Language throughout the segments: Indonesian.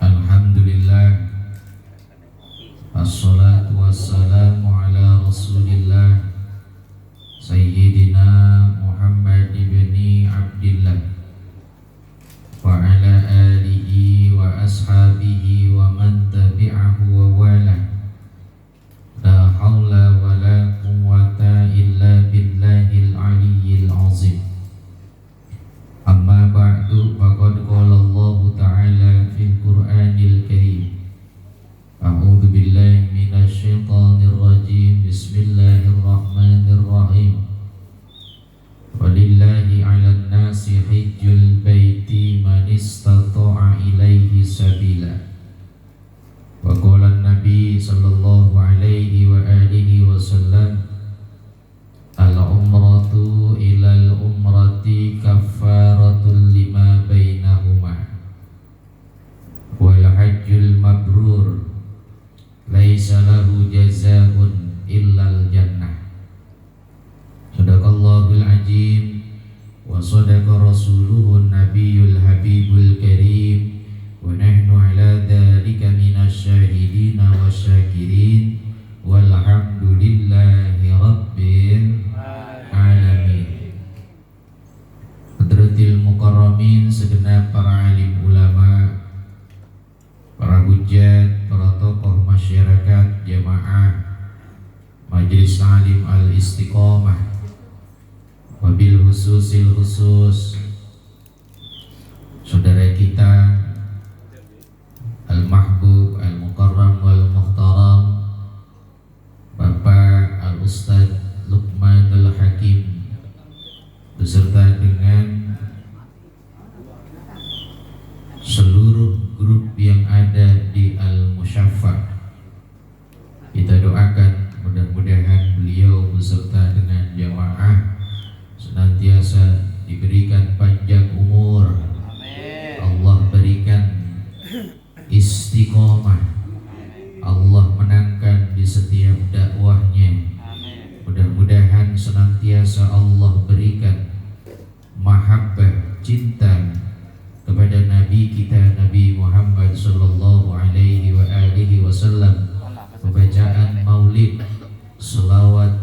Alhamdulillah, assalatu wassalamu ala rasulillah Sayyidina Muhammad ibni Abdillah wa ala alihi wa ashabihi wa man tabi'ahu wa wala. La hawla wa la quwwata illa billahil aliyyil azim. Amma ba'du, faqad qala Allah ta'ala fil Qur'anil Karim. A'udzu billahi minasy syaithanir rajim. Bismillahirrahmanirrahim. Walillahi 'alan nasi hajjul baiti man istata'a ilaihi sabila. Wa qala an-nabi sallallahu alaihi wa alihi wasallam, al-umratu ilal umrati kaffaratul lima bainahuma wal hajjul mabrur laisa lahu jazaa'un illal jannah. Sadaqallahul azim wa sadaqa rasuluhun nabiyul habibul karim wa nahnu ala dhalika minasy syahidina wasyakirin walhamdulillahi rabbil alamin. Hadratil mukarramin, segenap para alim ulama, para hujjat, para tokoh masyarakat, jamaah Majelis Alim Al-Istiqomah, wabil khususil khusus saudara kita Al-Mahbub, Al-Mukarram, Wal-Muhtaram, Bapak Al-Ustadz Luqmanul Hakim, beserta dengan seluruh grup yang ada di Al-Musyaffa. Kita doakan mudah-mudahan beliau beserta dengan jamaah senantiasa diberikan panjang umur. Allah berikan istiqomah. Allah menangkan di setiap dakwahnya. Mudah-mudahan senantiasa Allah berikan mahabbah, cinta kepada Nabi kita, Nabi Muhammad sallallahu alaihi wa alihi wasallam. Pembacaan maulid, selawat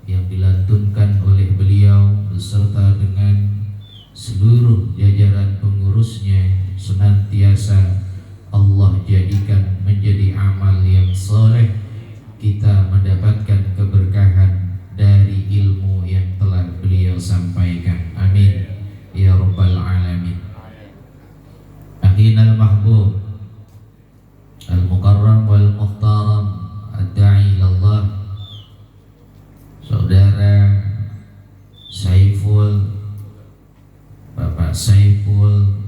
yang dilantunkan oleh beliau beserta dengan seluruh jajaran pengurusnya senantiasa Allah jadikan menjadi amal yang soleh. Kita mendapatkan keberkahan dari ilmu yang telah beliau sampaikan. Amin ya rabbal alamin. Ahinal mahbub, al-mukarram wal muhtaram, ad-da'i ilallah, saudara Saiful, Bapak Saiful,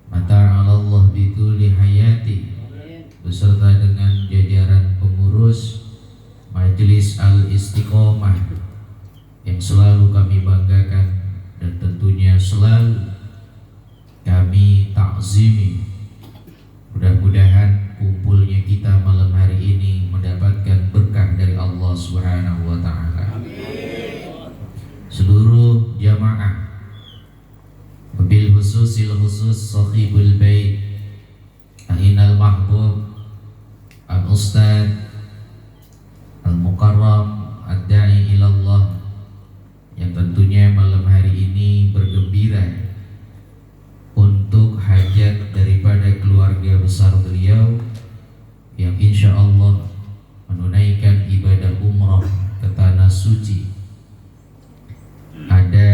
mata'alallah bituli hayati, beserta dengan jajaran pengurus Majelis Al-Istiqomah yang selalu kami banggakan dan tentunya selalu kami takzimi. Mudah-mudahan kumpulnya kita malam hari ini mendapatkan berkah dari Allah Subhanahu wa taala. Seluruh jamaah, wabil khususil khusus sahibul bait, ahinal mahbub, al-ustadz al-mukarram, ad-da'i ilallah, yang tentunya malam hari ini bergembira untuk hajat daripada keluarga besar beliau yang insya Allah menunaikan ibadah umrah ke tanah suci. Ada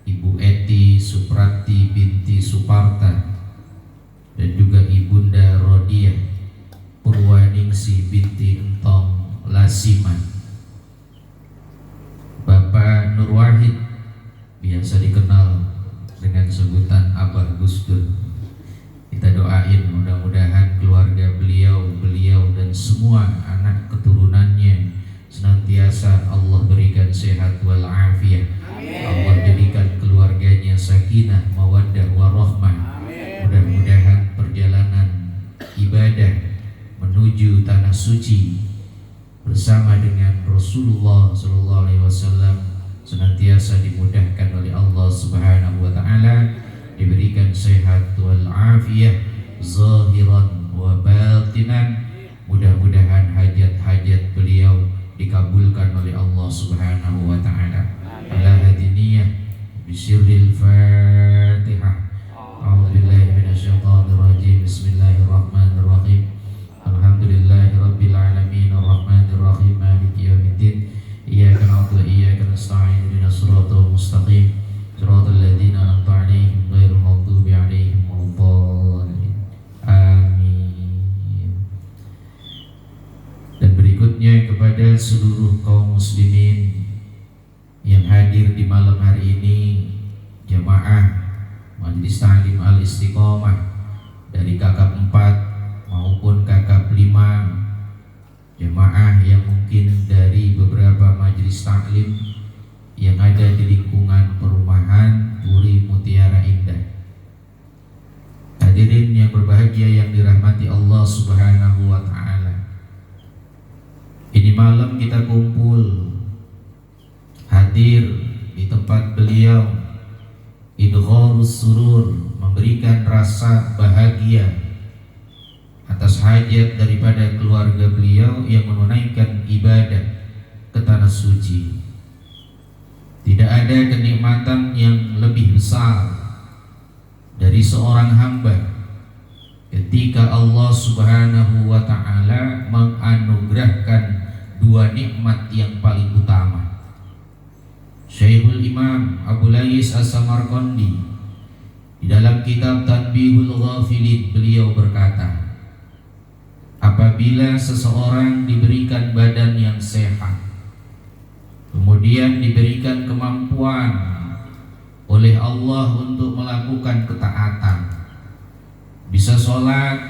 Ibu Eti Suprati binti Suparta dan juga Ibunda Rodiah Purwaningsi binti Entong Lasiman. Bapak Nur Wahid, biasa dikenal dengan sebutan Abah Gus Dur. Kita doain mudah-mudahan keluarga beliau dan semua anak keturunannya senantiasa Allah berikan sehat wal afiyah. Allah jadikan keluarganya sakinah, mawaddah, warahmah. Mudah-mudahan perjalanan ibadah menuju tanah suci bersama dengan Rasulullah SAW senantiasa dimudahkan Subhanahu wa taala, diberikan sehat wal afiyah zahiran wa batinan. Mudah-mudahan hajat-hajat beliau dikabulkan oleh Allah Subhanahu wa taala. Ala hadiniyah bisirril Fatihah. A'udzubillahi minasyaitonir rajim. Bismillahirrahmanirrahim. Alhamdulillahirabbil alamin arrahmanir rahim maliki yaumiddin. Iyyaka na'budu wa iyyaka nasta'in ihdinas siratal mustaqim siratal ladzina an'amta 'alaihim ghairil maghdubi 'alaihim waladdallin. Amin. Dan berikutnya kepada seluruh kaum muslimin yang hadir di malam hari ini, jamaah Majelis Ta'lim Al-Istiqomah dari kakap 4 maupun kakap 5, jemaah yang mungkin dari beberapa majelis taklim yang ada di lingkungan perumahan Puri Mutiara Indah. Hadirin yang berbahagia yang dirahmati Allah Subhanahu wa taala. Ini malam kita kumpul hadir di tempat beliau, idgharus surur, memberikan rasa bahagia atas hajat daripada keluarga beliau yang menunaikan ibadah ke tanah suci. Tidak ada kenikmatan yang lebih besar dari seorang hamba ketika Allah Subhanahu wa ta'ala menganugerahkan dua nikmat yang paling utama. Syekhul Imam Abu Lais As-Samarqandi di dalam kitab Tanbihul Ghafilin beliau berkata, apabila seseorang diberikan badan yang sehat, kemudian diberikan kemampuan oleh Allah untuk melakukan ketaatan, bisa sholat,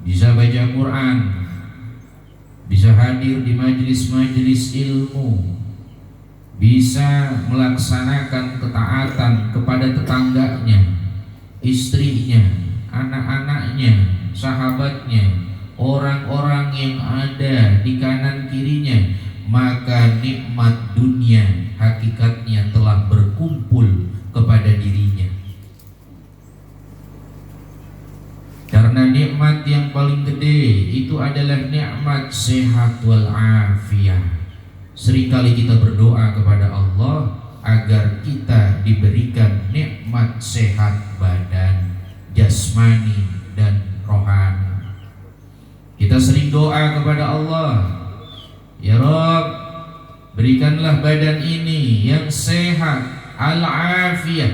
bisa baca Quran, bisa hadir di majelis-majelis ilmu, bisa melaksanakan ketaatan kepada tetangganya, istrinya, anak-anaknya, sahabatnya, orang-orang yang ada di kanan kirinya, maka nikmat dunia hakikatnya telah berkumpul kepada dirinya. Karena nikmat yang paling gede itu adalah nikmat sehat wal afiyah. Seringkali kita berdoa kepada Allah agar kita diberikan nikmat sehat badan, jasmani dan rohani. Kita sering doa kepada Allah, ya Rabb, berikanlah badan ini yang sehat, al-afiyah.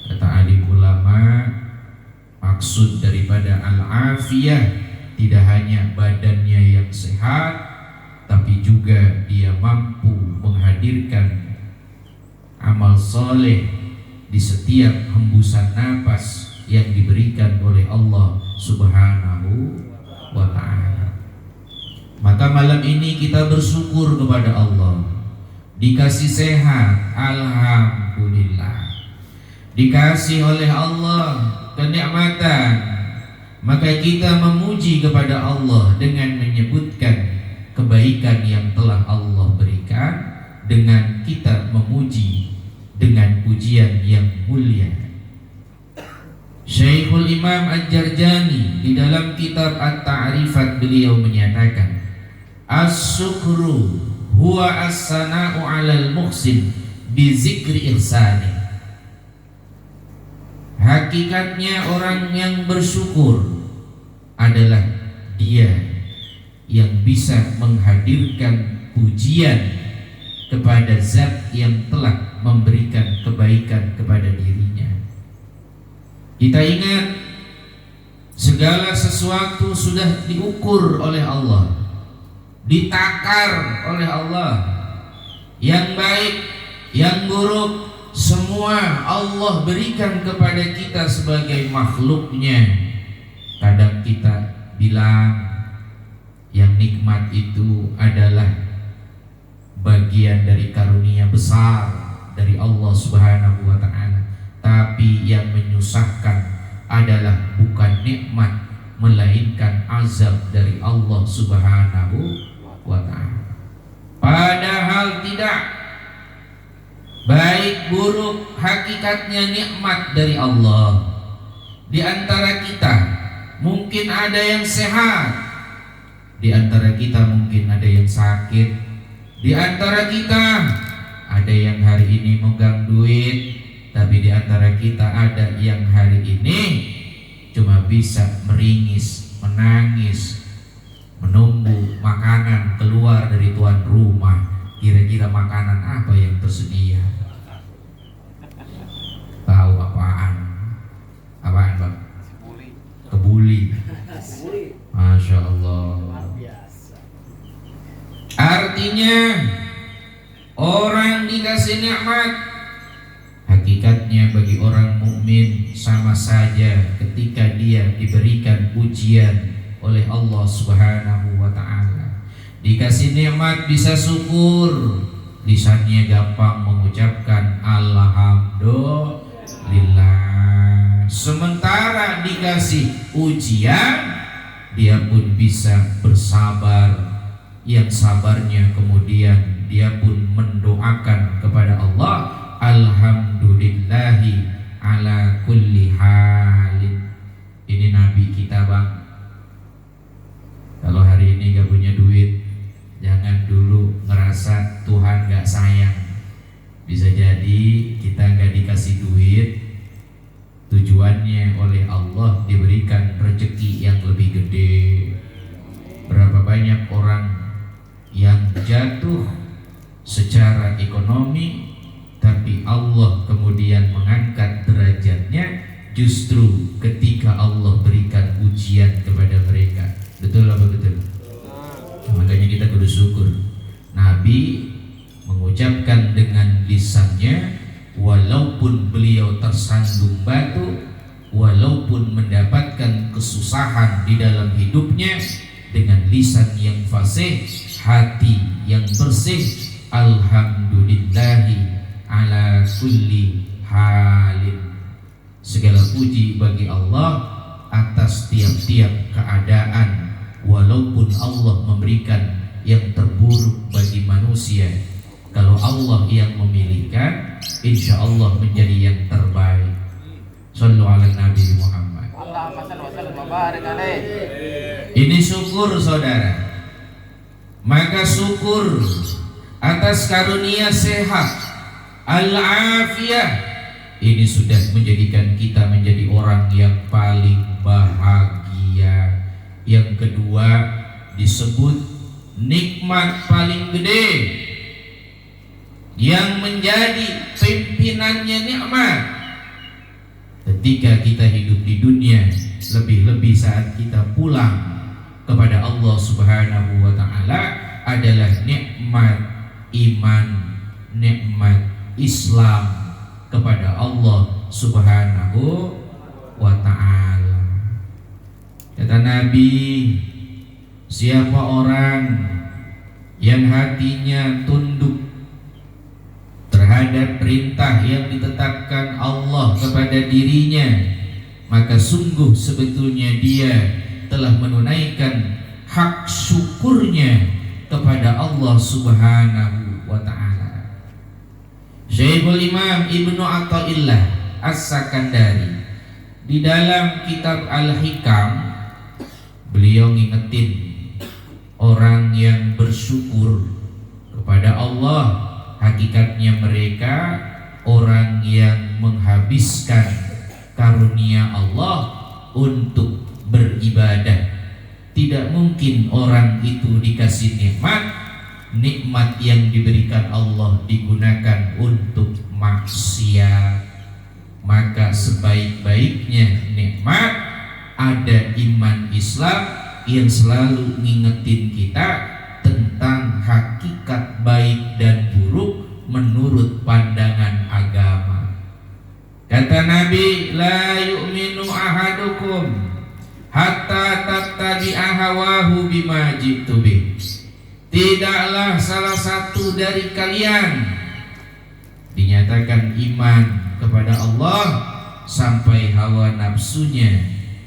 Kata alim ulama, maksud daripada al-afiyah tidak hanya badannya yang sehat, tapi juga dia mampu menghadirkan amal soleh di setiap hembusan nafas yang diberikan oleh Allah Subhanahu wa ta'ala. Maka malam ini kita bersyukur kepada Allah, dikasih sehat, alhamdulillah. Dikasih oleh Allah kenikmatan, maka kita memuji kepada Allah dengan menyebutkan kebaikan yang telah Allah berikan, dengan kita memuji dengan pujian yang mulia. Syekhul Imam Al-Jarjani di dalam kitab At-Ta'rifat beliau menyatakan, as-sukru huwa as-sana'u 'alal muhsin bi zikri ihsani. Hakikatnya orang yang bersyukur adalah dia yang bisa menghadirkan pujian kepada zat yang telah memberikan kebaikan kepada dirinya. Kita ingat, segala sesuatu sudah diukur oleh Allah, ditakar oleh Allah. Yang baik, yang buruk, semua Allah berikan kepada kita sebagai makhluknya. Kadang kita bilang yang nikmat itu adalah bagian dari karunia besar dari Allah Subhanahu wa ta'ala. Tapi yang menyusahkan adalah bukan nikmat, melainkan azab dari Allah Subhanahu wa ta'ala. Padahal tidak, baik buruk hakikatnya nikmat dari Allah. Di antara kita mungkin ada yang sehat, di antara kita mungkin ada yang sakit, di antara kita ada yang hari ini megang duit, tapi di antara kita ada yang hari ini cuma bisa meringis, menangis, menunggu makanan keluar dari tuan rumah. Kira-kira makanan apa yang tersedia? Tahu apaan? Apaan bang? Kebuli. Masya Allah. Artinya orang dikasih nikmat, hakikatnya bagi orang mukmin sama saja ketika dia diberikan ujian oleh Allah Subhanahu wa ta'ala. Dikasih nikmat bisa syukur, lisannya gampang mengucapkan alhamdulillah. Sementara dikasih ujian, dia pun bisa bersabar, yang sabarnya kemudian dia pun mendoakan kepada Allah, alhamdulillahi ala kulli halin. Ini Nabi kita bang. Kalau hari ini gak punya duit, jangan dulu ngerasa Tuhan gak sayang. Bisa jadi kita gak dikasih duit, tujuannya oleh Allah diberikan rezeki yang lebih gede. Berapa banyak orang yang jatuh secara ekonomi, tapi Allah kemudian mengangkat derajatnya justru ketika Allah berikan ujian kepada mereka. Betul apa betul? Makanya kita kudu syukur. Nabi mengucapkan dengan lisannya, walaupun beliau tersandung batu, walaupun mendapatkan kesusahan di dalam hidupnya, dengan lisan yang fasih, hati yang bersih, alhamdulillahi ala kulli halin. Segala puji bagi Allah atas tiap-tiap keadaan, walaupun Allah memberikan yang terburuk bagi manusia. Kalau Allah yang memilihkan, insya Allah menjadi yang terbaik. Sallu ala Nabi Muhammad. Ini syukur saudara. Maka syukur atas karunia sehat, al-afiyah, ini sudah menjadikan kita menjadi orang yang paling bahagia. Yang kedua disebut nikmat paling gede yang menjadi pimpinannya nikmat ketika kita hidup di dunia, lebih-lebih saat kita pulang kepada Allah Subhanahu wa ta'ala, adalah nikmat iman, nikmat Islam kepada Allah Subhanahu wa ta'ala. Kata Nabi, siapa orang yang hatinya tunduk terhadap perintah yang ditetapkan Allah kepada dirinya, maka sungguh sebetulnya dia telah menunaikan hak syukurnya kepada Allah Subhanahu wa ta'ala. Syekhul Imam Ibnu Athaillah As-Sakandari di dalam kitab Al-Hikam, beliau ngingetin orang yang bersyukur kepada Allah, hakikatnya mereka orang yang menghabiskan karunia Allah untuk beribadah. Tidak mungkin orang itu dikasih nikmat yang diberikan Allah digunakan untuk maksiat. Maka sebaik-baiknya nikmat ada iman Islam yang selalu ngingetin kita tentang hakikat baik dan buruk menurut pandangan agama. Kata Nabi, la yu'minu ahadukum hatta tattabi'a hawahu bima ji'tu bih. Tidaklah salah satu dari kalian dinyatakan iman kepada Allah sampai hawa nafsunya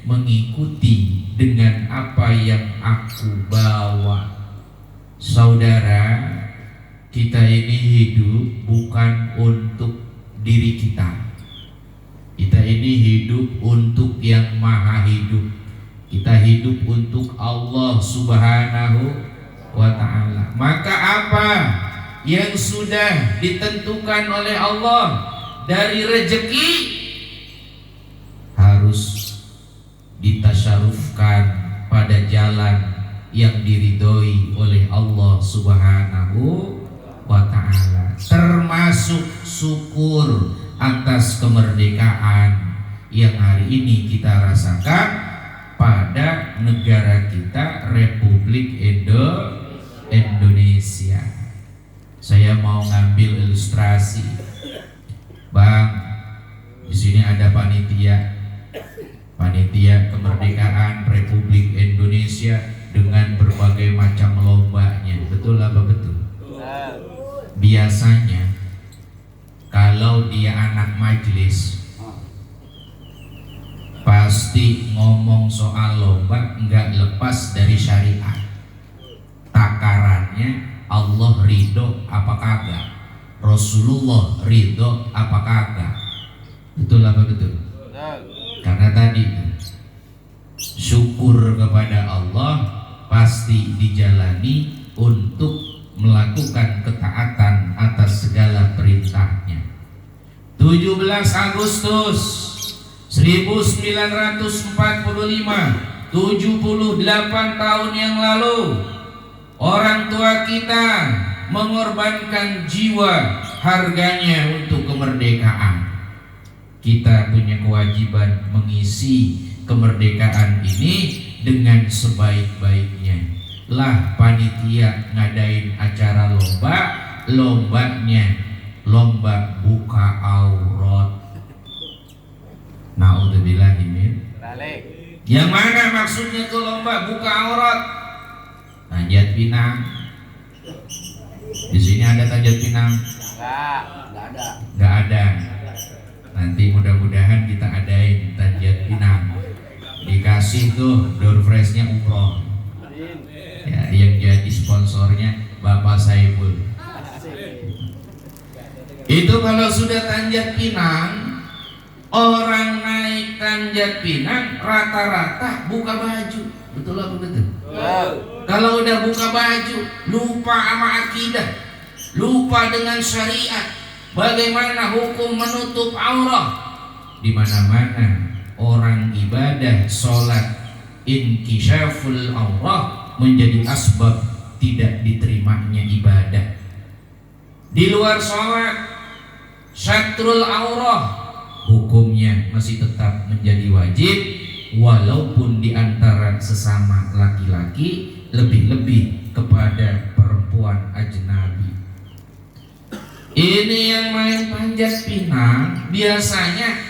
mengikuti dengan apa yang aku bawa. Saudara, kita ini hidup bukan untuk diri kita. Kita ini hidup untuk yang maha hidup. Kita hidup untuk Allah Subhanahu wa ta'ala. Maka apa yang sudah ditentukan oleh Allah dari rezeki harus ditasyarufkan pada jalan yang diridhoi oleh Allah Subhanahu wa ta'ala, termasuk syukur atas kemerdekaan yang hari ini kita rasakan pada negara kita, Republik Indonesia. Saya mau ngambil ilustrasi, Bang. Di sini ada panitia kemerdekaan Republik Indonesia dengan berbagai macam lombanya. Betul apa betul? Biasanya kalau dia anak majelis pasti ngomong soal lomba nggak lepas dari syariat. Takarannya Allah ridho apa kagak, Rasulullah ridho apa kagak. Betul apa betul? Karena tadi syukur kepada Allah pasti dijalani untuk melakukan ketaatan atas segala perintahnya. 17 Agustus 1945, 78 tahun yang lalu, orang tua kita mengorbankan jiwa harganya untuk kemerdekaan. Kita punya kewajiban mengisi kemerdekaan ini dengan sebaik-baiknya. Lah panitia ngadain acara lombanya lomba buka aurat. Naudzubillahi min. Yang mana maksudnya tuh lomba buka aurat? Tanjat Pinang. Di sini ada Tanjat Pinang? Nggak ada. Nanti mudah-mudahan kita adain Tanjat Pinang. Dikasih tuh door freshnya umroh. Ya, yang jadi sponsornya Bapak Saiful. Itu kalau sudah Tanjat Pinang, orang naik Tanjat Pinang rata-rata buka baju. Betul apa betul? Kalau udah buka baju, lupa sama akidah, lupa dengan syariat, bagaimana hukum menutup aurat. Di mana-mana orang ibadah sholat inkisyaful aurat menjadi asbab tidak diterimanya ibadah. Di luar sholat syatrul aurah hukumnya masih tetap menjadi wajib, walaupun di antara sesama laki-laki, lebih-lebih kepada perempuan ajnabi. Ini yang main Panjat Pinang biasanya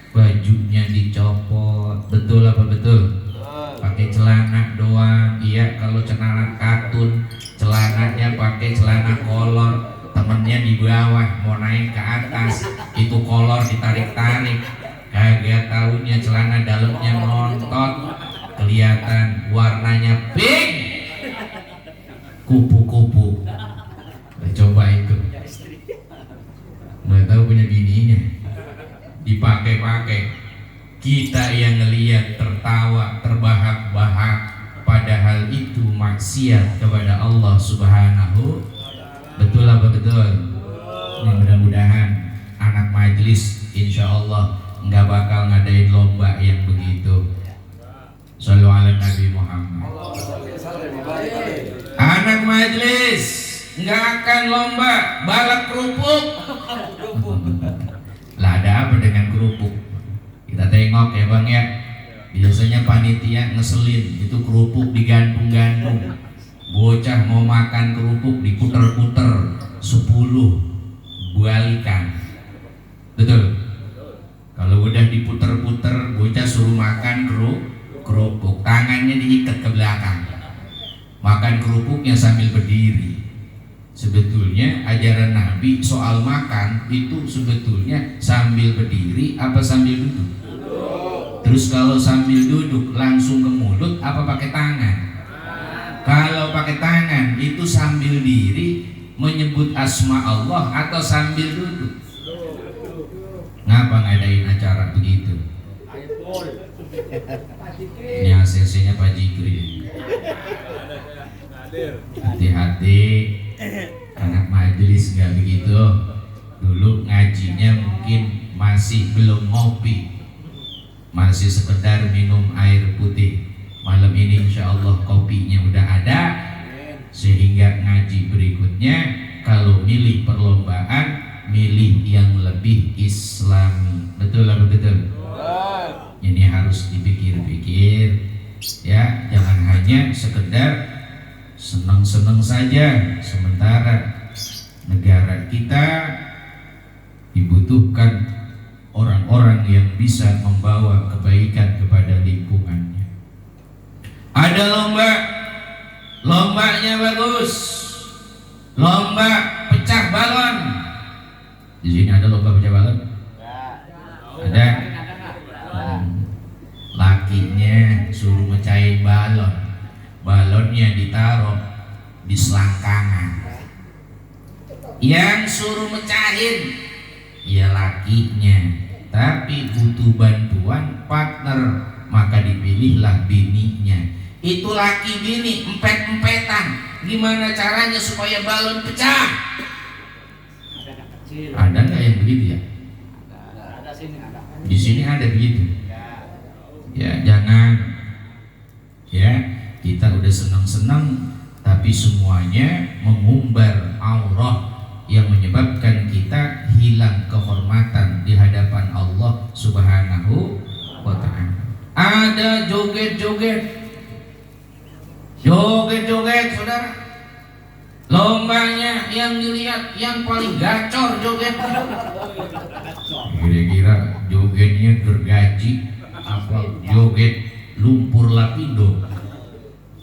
bajunya dicopot. Betul apa betul? Pakai celana doang. Iya, kalau celana katun, celananya pakai celana kolor, temennya di bawah mau naik ke atas, itu kolor ditarik-tarik, kagak taunya celana dalamnya nontot, kelihatan warnanya pink, kupu-kupu. Coba itu, nggak tahu punya bininya, dipakai-pakai. Kita yang ngelihat tertawa, terbahak-bahak, padahal itu maksiat kepada Allah Subhanahu. Betul apa betul? Ini mudah-mudahan anak majelis insya Allah nggak bakal ngadain lomba yang begitu. Shallu ala Nabi Muhammad. Anak majelis nggak akan lomba balap kerupuk. Lah ada apa dengan kerupuk? Kita tengok ya Bang ya, biasanya panitia ngeselin itu kerupuk digantung-gantung. Bocah mau makan kerupuk diputer-puter 10 balikan. Betul? Kalau udah diputer-puter, bocah suruh makan kerupuk, tangannya diikat ke belakang, makan kerupuknya sambil berdiri. Sebetulnya ajaran Nabi soal makan itu sebetulnya sambil berdiri apa sambil duduk? Terus kalau sambil duduk langsung ke mulut apa pakai tangan? Kalau pakai tangan itu sambil diri menyebut menyebut asma Allah atau sambil duduk? Ngapa ngadain acara begitu? Ini ACC-nya Pak Jikri. Hati-hati, anak majelis nggak begitu. Dulu ngajinya mungkin masih belum ngopi, masih sekedar minum air putih. Malam ini insya Allah kopinya udah ada, sehingga ngaji berikutnya kalau milih perlombaan, milih yang lebih islami. Betul apa betul? Ini harus dipikir-pikir ya, jangan hanya sekedar senang-senang saja. Sementara negara kita dibutuhkan orang-orang yang bisa membawa kebaikan kepada lingkungannya. Ada lomba, lombanya bagus, lomba pecah balon. Di sini ada lomba pecah balon? Ada. Lakinya suruh mecahin balon, balonnya ditaruh di selangkangan. Yang suruh mecahin ya lakinya, tapi butuh bantuan partner, maka dipilihlah bininya. Itu laki bini empet-empetan, gimana caranya supaya balon pecah? Ada nggak yang begitu ya? Ada sini ada. Di sini ada begitu. Ya jangan ya, kita udah senang-senang tapi semuanya mengumbar aurat yang menyebabkan kita hilang kehormatan di hadapan Allah Subhanahu wa ta'ala. Ada joget-joget saudara, lombanya yang dilihat yang paling gacor joget. Kira-kira jogetnya gergaji apa joget lumpur lapindo.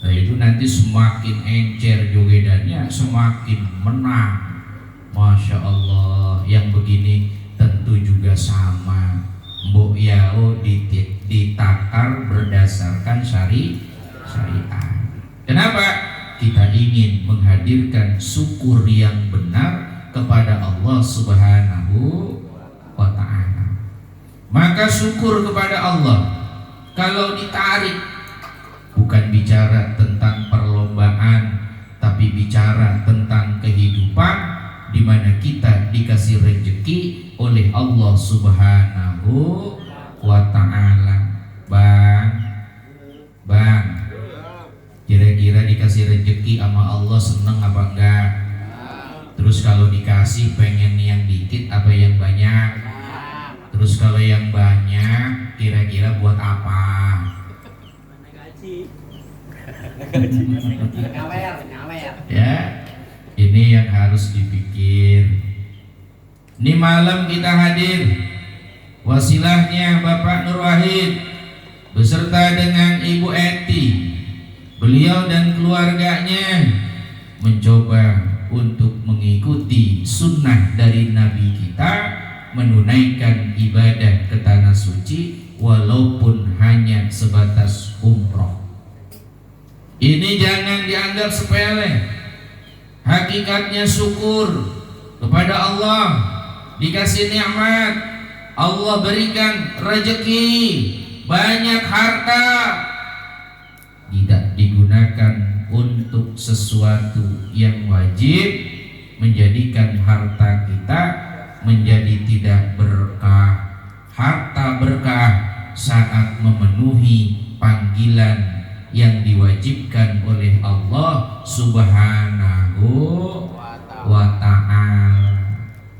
Nah itu nanti semakin encer jogedannya semakin menang. Masya Allah, yang begini tentu juga sama. Mbok yao ditakar berdasarkan syariat. Kenapa? Kita ingin menghadirkan syukur yang benar kepada Allah Subhanahu wa ta'ala. Maka syukur kepada Allah kalau ditarik bukan bicara tentang perlombaan, tapi bicara tentang kehidupan di mana kita dikasih rezeki oleh Allah Subhanahu wa ta'ala. Bang, kira-kira dikasih rezeki sama Allah seneng apa enggak? Terus kalau dikasih pengen yang dikit apa yang banyak? Terus kalau yang banyak kira-kira buat apa? Ya, ini yang harus dipikir. Ini malam kita hadir, wasilahnya Bapak Nur Wahid beserta dengan Ibu Eti. Beliau dan keluarganya mencoba untuk mengikuti sunnah dari Nabi kita, menunaikan ibadah ke tanah suci walaupun hanya sebatas umroh. Ini jangan dianggap sepele. Hakikatnya syukur kepada Allah, dikasih nikmat, Allah berikan rezeki, banyak harta, tidak digunakan untuk sesuatu yang wajib, menjadikan harta kita menjadi tidak berkah. Harta berkah saat memenuhi panggilan yang diwajibkan oleh Allah Subhanahu wa ta'ala.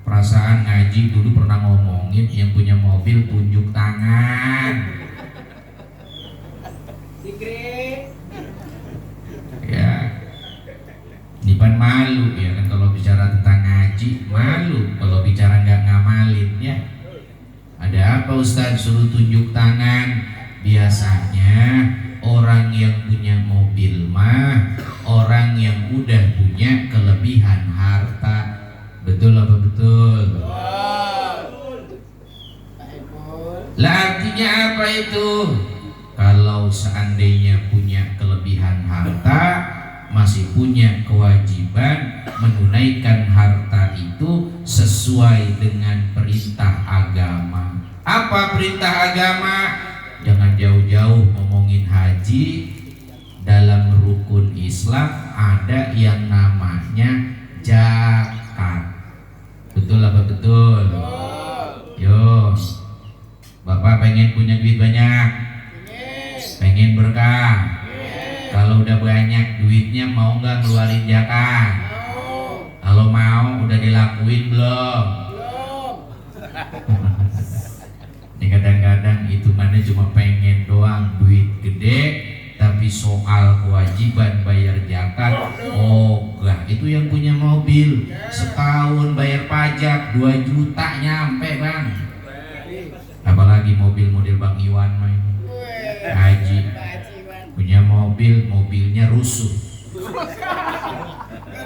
Perasaan ngaji dulu pernah ngomongin yang punya mobil tunjuk tangan. Ya, Nipan malu ya kan kalau bicara tentang ngaji, malu kalau bicara nggak ngamalin ya. Ada apa Ustaz suruh tunjuk tangan? Biasanya orang yang punya mobil mah orang yang udah punya kelebihan harta. Betul apa betul? Lah artinya apa itu? Kalau seandainya punya kelebihan harta, masih punya kewajiban menunaikan harta itu sesuai dengan perintah agama. Apa perintah agama? Jangan jauh-jauh ngomongin haji. Dalam rukun Islam ada yang namanya zakat. Betul apa betul? Yo, Bapak pengen punya duit banyak? Pengen berkah? Kalau udah banyak duitnya mau nggak ngeluarin zakat? Kalau mau udah dilakuin belum? Ini kadang-kadang hitungannya cuma pengen doang duit gede, tapi soal kewajiban bayar zakat, oh enggak, itu yang punya mobil setahun bayar pajak 2 juta nyampe bang. Apalagi mobil model Bang Iwan main haji, punya mobil, mobilnya rusuh,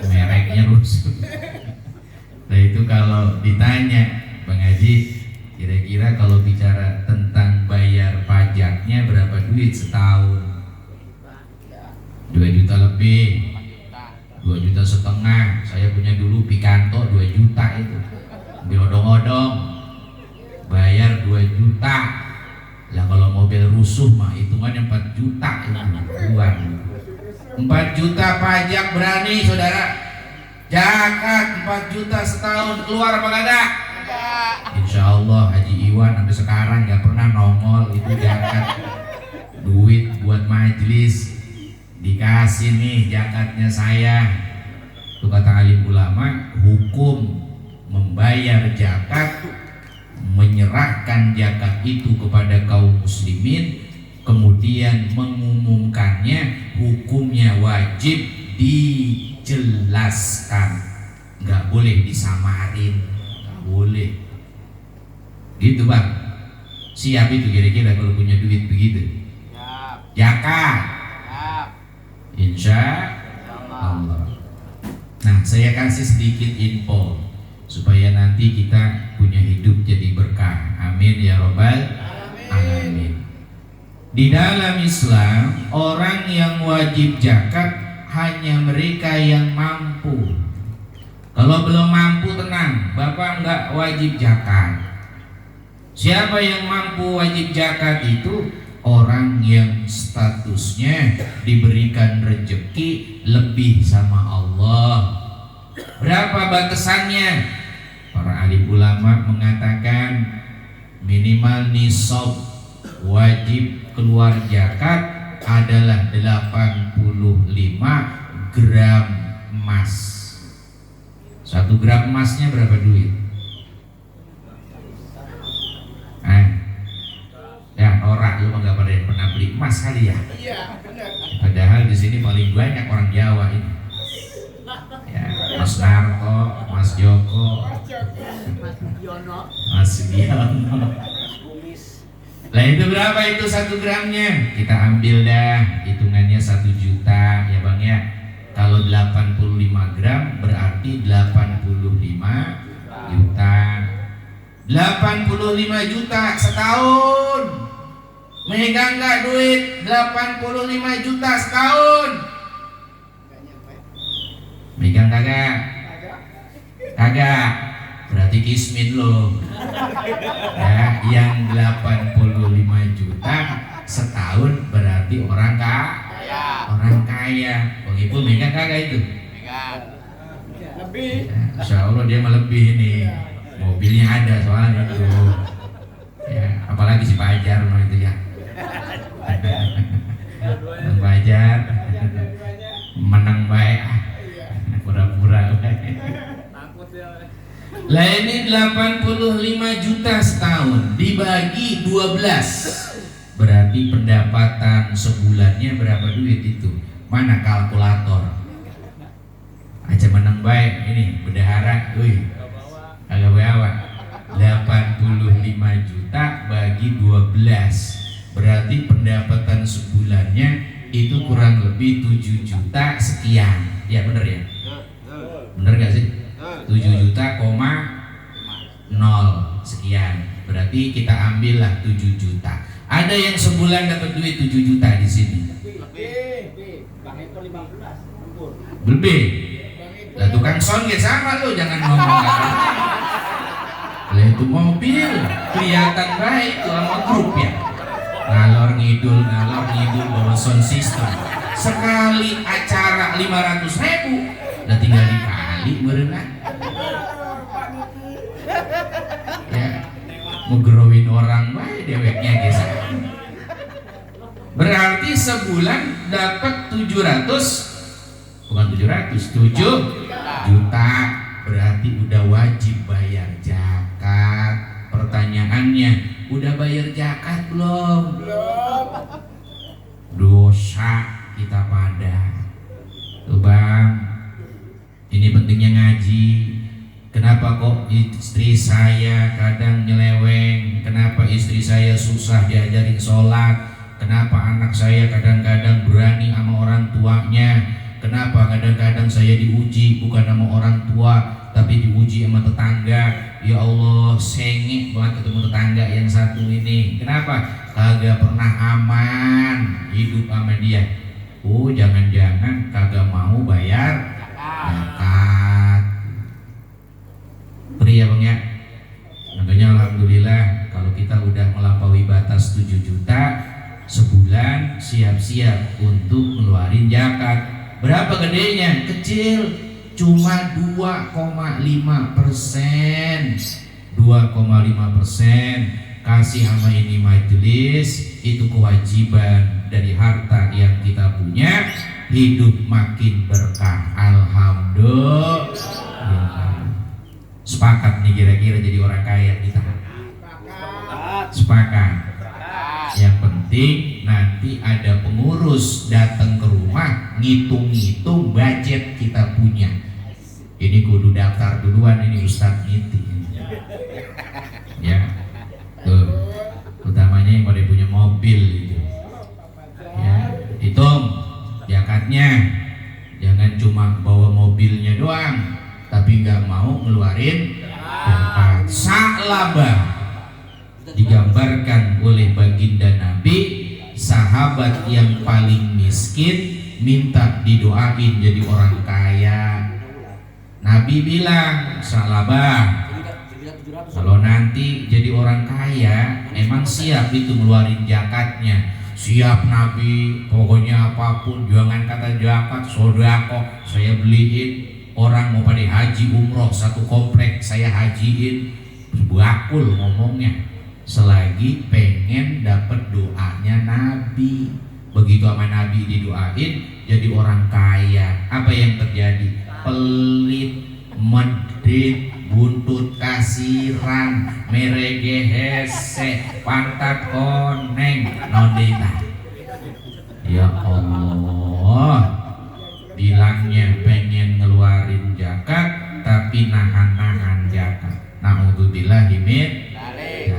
mereknya rusuh. Nah itu kalau ditanya Bang Haji, kira-kira kalau bicara tentang bayar pajaknya berapa duit setahun? 2 juta lebih, 2 juta setengah. Saya punya dulu Picanto 2 juta itu, mobil odong-odong, bayar 2 juta. Lah kalau mobil rusuh mah hitungannya 4 juta itu keluar. 4 juta pajak berani saudara? Zakat 4 juta setahun keluar apa kagak? Insya Allah Haji Iwan sampai sekarang nggak pernah nongol itu zakat. Duit buat majelis dikasih nih zakatnya saya. Itu kata alim ulama, hukum membayar zakat, menyerahkan zakat itu kepada kaum muslimin, kemudian mengumumkannya, hukumnya wajib dijelaskan, nggak boleh disamarin, nggak boleh. Gitu bang, siap itu kira-kira kalau punya duit begitu? Zakat. Insya Allah. Nah, saya kasih sedikit info supaya nanti kita punya hidup jadi berkah. Amin ya robbal alamin. Di dalam Islam, orang yang wajib zakat hanya mereka yang mampu. Kalau belum mampu tenang, Bapak enggak wajib zakat. Siapa yang mampu wajib zakat itu? Orang yang statusnya diberikan rezeki lebih sama Allah. Berapa batasannya? Para alim ulama mengatakan minimal nisab wajib keluar zakat adalah 85 gram emas. 1 gram emasnya berapa duit? Ya norak, lu nggak pernah beli emas kali ya? Iya benar. Padahal di sini paling banyak orang Jawa ini. Ya, Mas Narto, Mas Joko, Mas Biono. Lah itu berapa itu 1 gramnya? Kita ambil dah hitungannya 1 juta ya bang ya. Kalau 85 gram berarti 85 juta. 85 juta setahun. Megang nggak duit 85 juta setahun? Megang kagak? Kagak. Berarti kismin lo. Ya, yang 85 juta setahun berarti orang kaya. Orang kaya. Bang Ibu megang kagak itu? Megang. Lebih. Ya, Insya Allah dia mah lebih nih. Mobilnya ada soalnya itu. Ya, apalagi si Pajar mah itu ya. Bang Pajar menang baik, pura-pura baik. Lah ini 85 juta setahun dibagi 12, berarti pendapatan sebulannya berapa duit itu? Mana kalkulator? Aja menang baik ini bendahara, wih, agak bawa 85 juta bagi 12, berarti pendapatan sebulannya itu kurang lebih 7 juta sekian. Ya bener ya? Bener gak sih? 7 juta, 0 sekian. Berarti kita ambillah 7 juta. Ada yang sebulan dapat duit 7 juta di sini? Lebih. Lah tukang sound ya sama lo, jangan ngomong. Lah itu mobil kelihatan baik itu sama grup ya. Ngalor ngidul bawa sound system. Sekali acara 500.000, udah tinggal dikali berenang. Ya, ngegerowin orang baik deweknya guys. Berarti sebulan dapat 7 juta. Berarti udah wajib bayar zakat. Pertanyaannya, udah bayar zakat belum? Dosa kita pada. Tuh bang, ini pentingnya ngaji. Kenapa kok istri saya kadang nyeleweng? Kenapa istri saya susah diajarin sholat? Kenapa anak saya kadang-kadang berani sama orang tuanya? Kenapa kadang-kadang saya diuji bukan sama orang tua tapi diuji sama tetangga? Ya Allah, sengit banget ketemu tetangga yang satu ini. Kenapa? Kagak pernah aman hidup sama dia. Oh, jangan-jangan kagak mau bayar zakat. Pria bang ya. Makanya alhamdulillah kalau kita udah melampaui batas 7 juta sebulan, siap-siap untuk ngeluarin zakat. Berapa gedenya? Kecil, cuma 2,5%. 2,5% kasih sama ini majelis, itu kewajiban dari harta yang kita punya. Hidup makin berkah, alhamdulillah. Sepakat nih kira-kira jadi orang kaya kita? Sepakat. Yang penting nanti ada pengurus datang ke rumah ngitung-ngitung budget kita punya. Ini kudu daftar duluan ini Ustadz Niti. Ya, tuh, utamanya yang pada punya mobil itu. Ya, hitung zakatnya. Jangan cuma bawa mobilnya doang, tapi nggak mau ngeluarin zakat. Sa'labah digambarkan oleh baginda Nabi, sahabat yang paling miskin minta didoain jadi orang kaya. Nabi bilang, Sa'labah, kalau nanti jadi orang kaya, emang siap itu ngeluarin zakatnya? Siap Nabi, pokoknya apapun, jangan kata zakat, sodako, saya beliin. Orang mau pada haji umroh satu komplek, saya hajiin. Bakul ngomongnya, selagi pengen dapat doanya Nabi. Begitu sama Nabi didoain, jadi orang kaya. Apa yang terjadi? Pelit, medit, buntut kasiran, merege hese, pantat koneng, nondita. Ya Allah, bilangnya pengen ngeluarin zakat tapi nahan-nahan zakat. Na'udzubillahi min dzalik.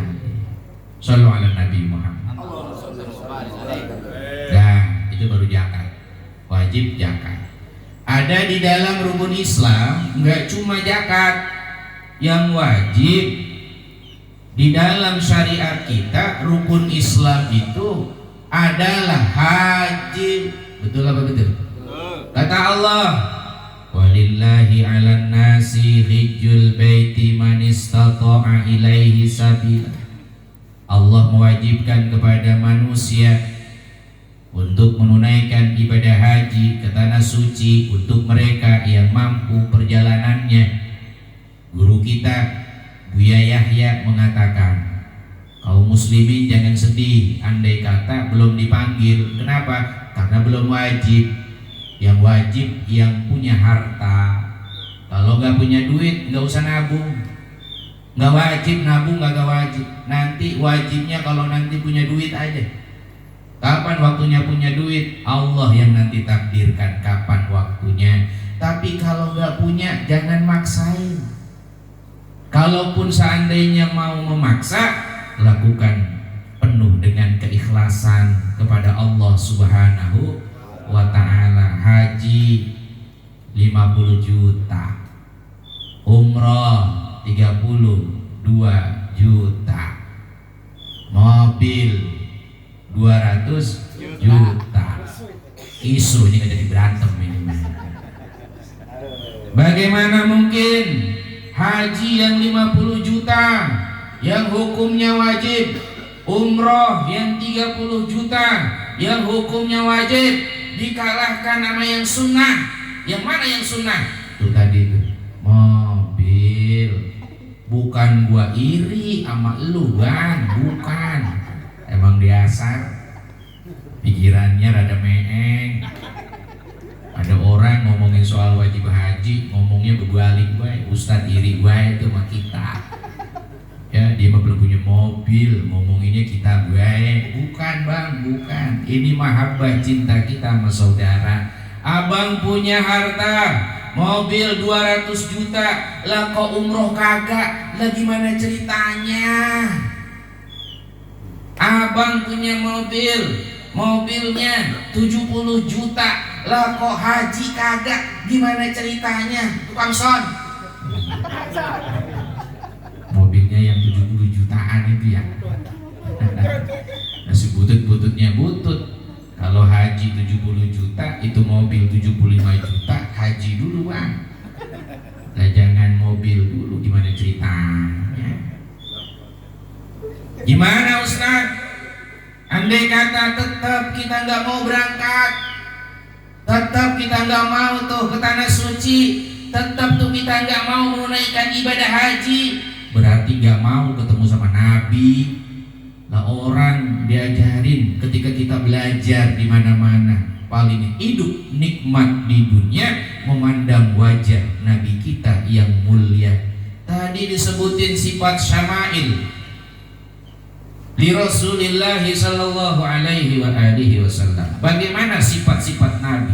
Shallu ala Nabi Muhammad. Nah, itu baru zakat. Wajib zakat. Ada di dalam rukun Islam, nggak cuma zakat yang wajib. Di dalam syariat kita, rukun Islam itu adalah haji. Betul apa betul? Kata Allah, walillahi 'alan nasi hijjul baiti man istata'a ilaihi sabila. Allah mewajibkan kepada manusia untuk menunaikan ibadah haji ke tanah suci untuk mereka yang mampu perjalanannya. Guru kita Buya Yahya mengatakan, kaum muslimin jangan sedih andai kata belum dipanggil. Kenapa? Karena belum wajib. Yang wajib yang punya harta. Kalau nggak punya duit nggak usah nabung. Nggak wajib nabung, nggak wajib. Nanti wajibnya kalau nanti punya duit aja. Kapan waktunya punya duit? Allah yang nanti takdirkan kapan waktunya. Tapi kalau nggak punya, jangan maksain. Kalaupun seandainya mau memaksa, lakukan penuh dengan keikhlasan kepada Allah Subhanahu wa ta'ala. Haji 50 juta, umroh 32 juta, mobil 200 juta. Isu ini nggak jadi berantem ini. yang hukumnya wajib, umroh yang 30 juta yang hukumnya wajib dikalahkan sama yang sunnah. Yang mana yang sunnah? Tuh tadi tuh, mobil. Bukan gua iri sama lu Bang, bukan. Emang dasar pikirannya rada meeng. Ada orang ngomongin soal wajib haji, ngomongnya berbalik, Ustadz iri itu sama kita. Ya, dia mah belum punya mobil, ngomonginnya kita bukan Bang, bukan. Ini mahabbah cinta kita sama saudara. Abang punya harta, mobil 200 juta, lah kok umroh kagak, lah gimana ceritanya? Abang punya mobil, mobilnya 70 juta, lah kok haji kagak, gimana ceritanya? Tukang son. Mobilnya yang 70 jutaan itu ya. Nasi butut-bututnya butut. Kalau haji 70 juta, itu mobil 75 juta, haji dulu Bang. Lah jangan mobil dulu, gimana ceritanya? Gimana Ustaz? Andai kata tetap kita nggak mau berangkat, tetap kita nggak mau tuh ke tanah suci, tetap tuh kita nggak mau menunaikan ibadah haji, berarti nggak mau ketemu sama Nabi. Lah orang diajarin ketika kita belajar di mana-mana, paling hidup nikmat di dunia memandang wajah Nabi kita yang mulia. Tadi disebutin sifat syama'il li Rasulillah sallallahu alaihi wa alihi wasallam. Bagaimana sifat-sifat Nabi?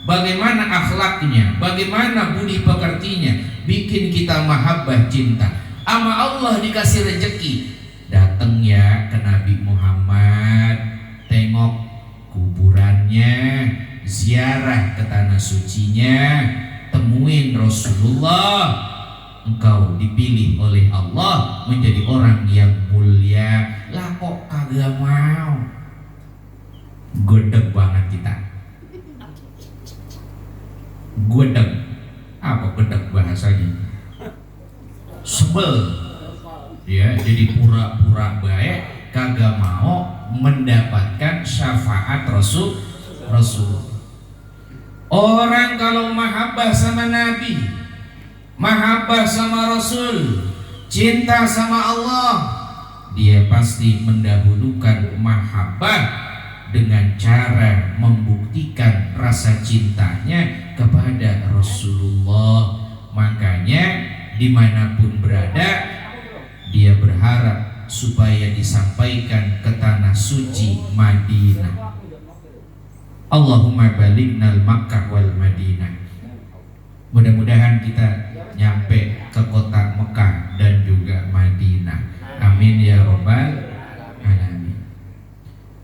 Bagaimana akhlaknya? Bagaimana budi pekertinya? Bikin kita mahabbah cinta. Ama Allah dikasih rezeki, datang ya ke Nabi Muhammad, tengok kuburannya, ziarah ke tanah sucinya, temuin Rasulullah, engkau dipilih oleh Allah menjadi orang yang mulia. Lah kok kagak mau? Godeg banget kita. Godeg, apa godeg bahasanya? Sebel. Ya, jadi pura-pura baik, kagak mau mendapatkan syafaat Rasul. Orang kalau mahabbah sama Nabi, mahabbah sama Rasul, cinta sama Allah, dia pasti mendahulukan mahabbah dengan cara membuktikan rasa cintanya kepada Rasulullah. Makanya dimanapun berada, dia berharap supaya disampaikan ke tanah suci Madinah. Allahumma balignal Makkah wal Madinah. Mudah-mudahan kita nyampe ke kota Mekah dan juga Madinah. Amin ya robbal alamin.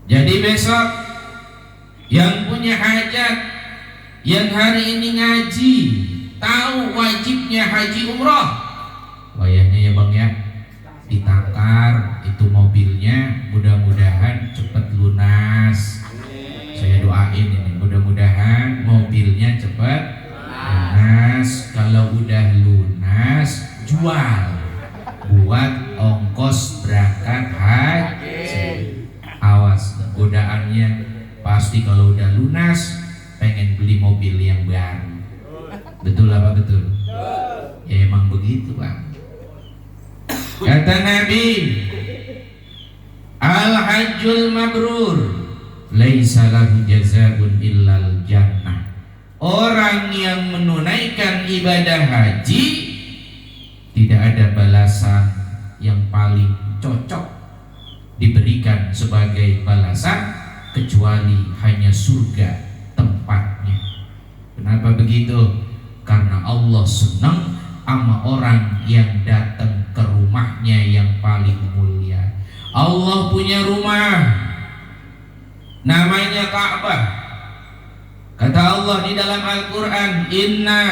Jadi besok yang punya hajat, yang hari ini ngaji, tahu wajibnya haji umroh, wayahnya ya Bang ya, ditakar itu mobilnya, mudah-mudahan cepat lunas. Saya doain ini, mudah-mudahan mobilnya cepat lunas. Kalau udah lunas, jual buat ongkos berangkat haji. Awas, godaannya pasti kalau udah lunas pengen beli mobil yang baru. Betul apa betul? Ya emang begitu Bang. Kata Nabi, al-hajjul mabrur laisa lahu jazaa'un illal jannah. Orang yang menunaikan ibadah haji tidak ada balasan yang paling cocok diberikan sebagai balasan kecuali hanya surga tempatnya. Kenapa begitu? Karena Allah senang sama orang yang datang ke rumahnya yang paling mulia. Allah punya rumah namanya Ka'bah. Kata Allah di dalam Al-Quran, inna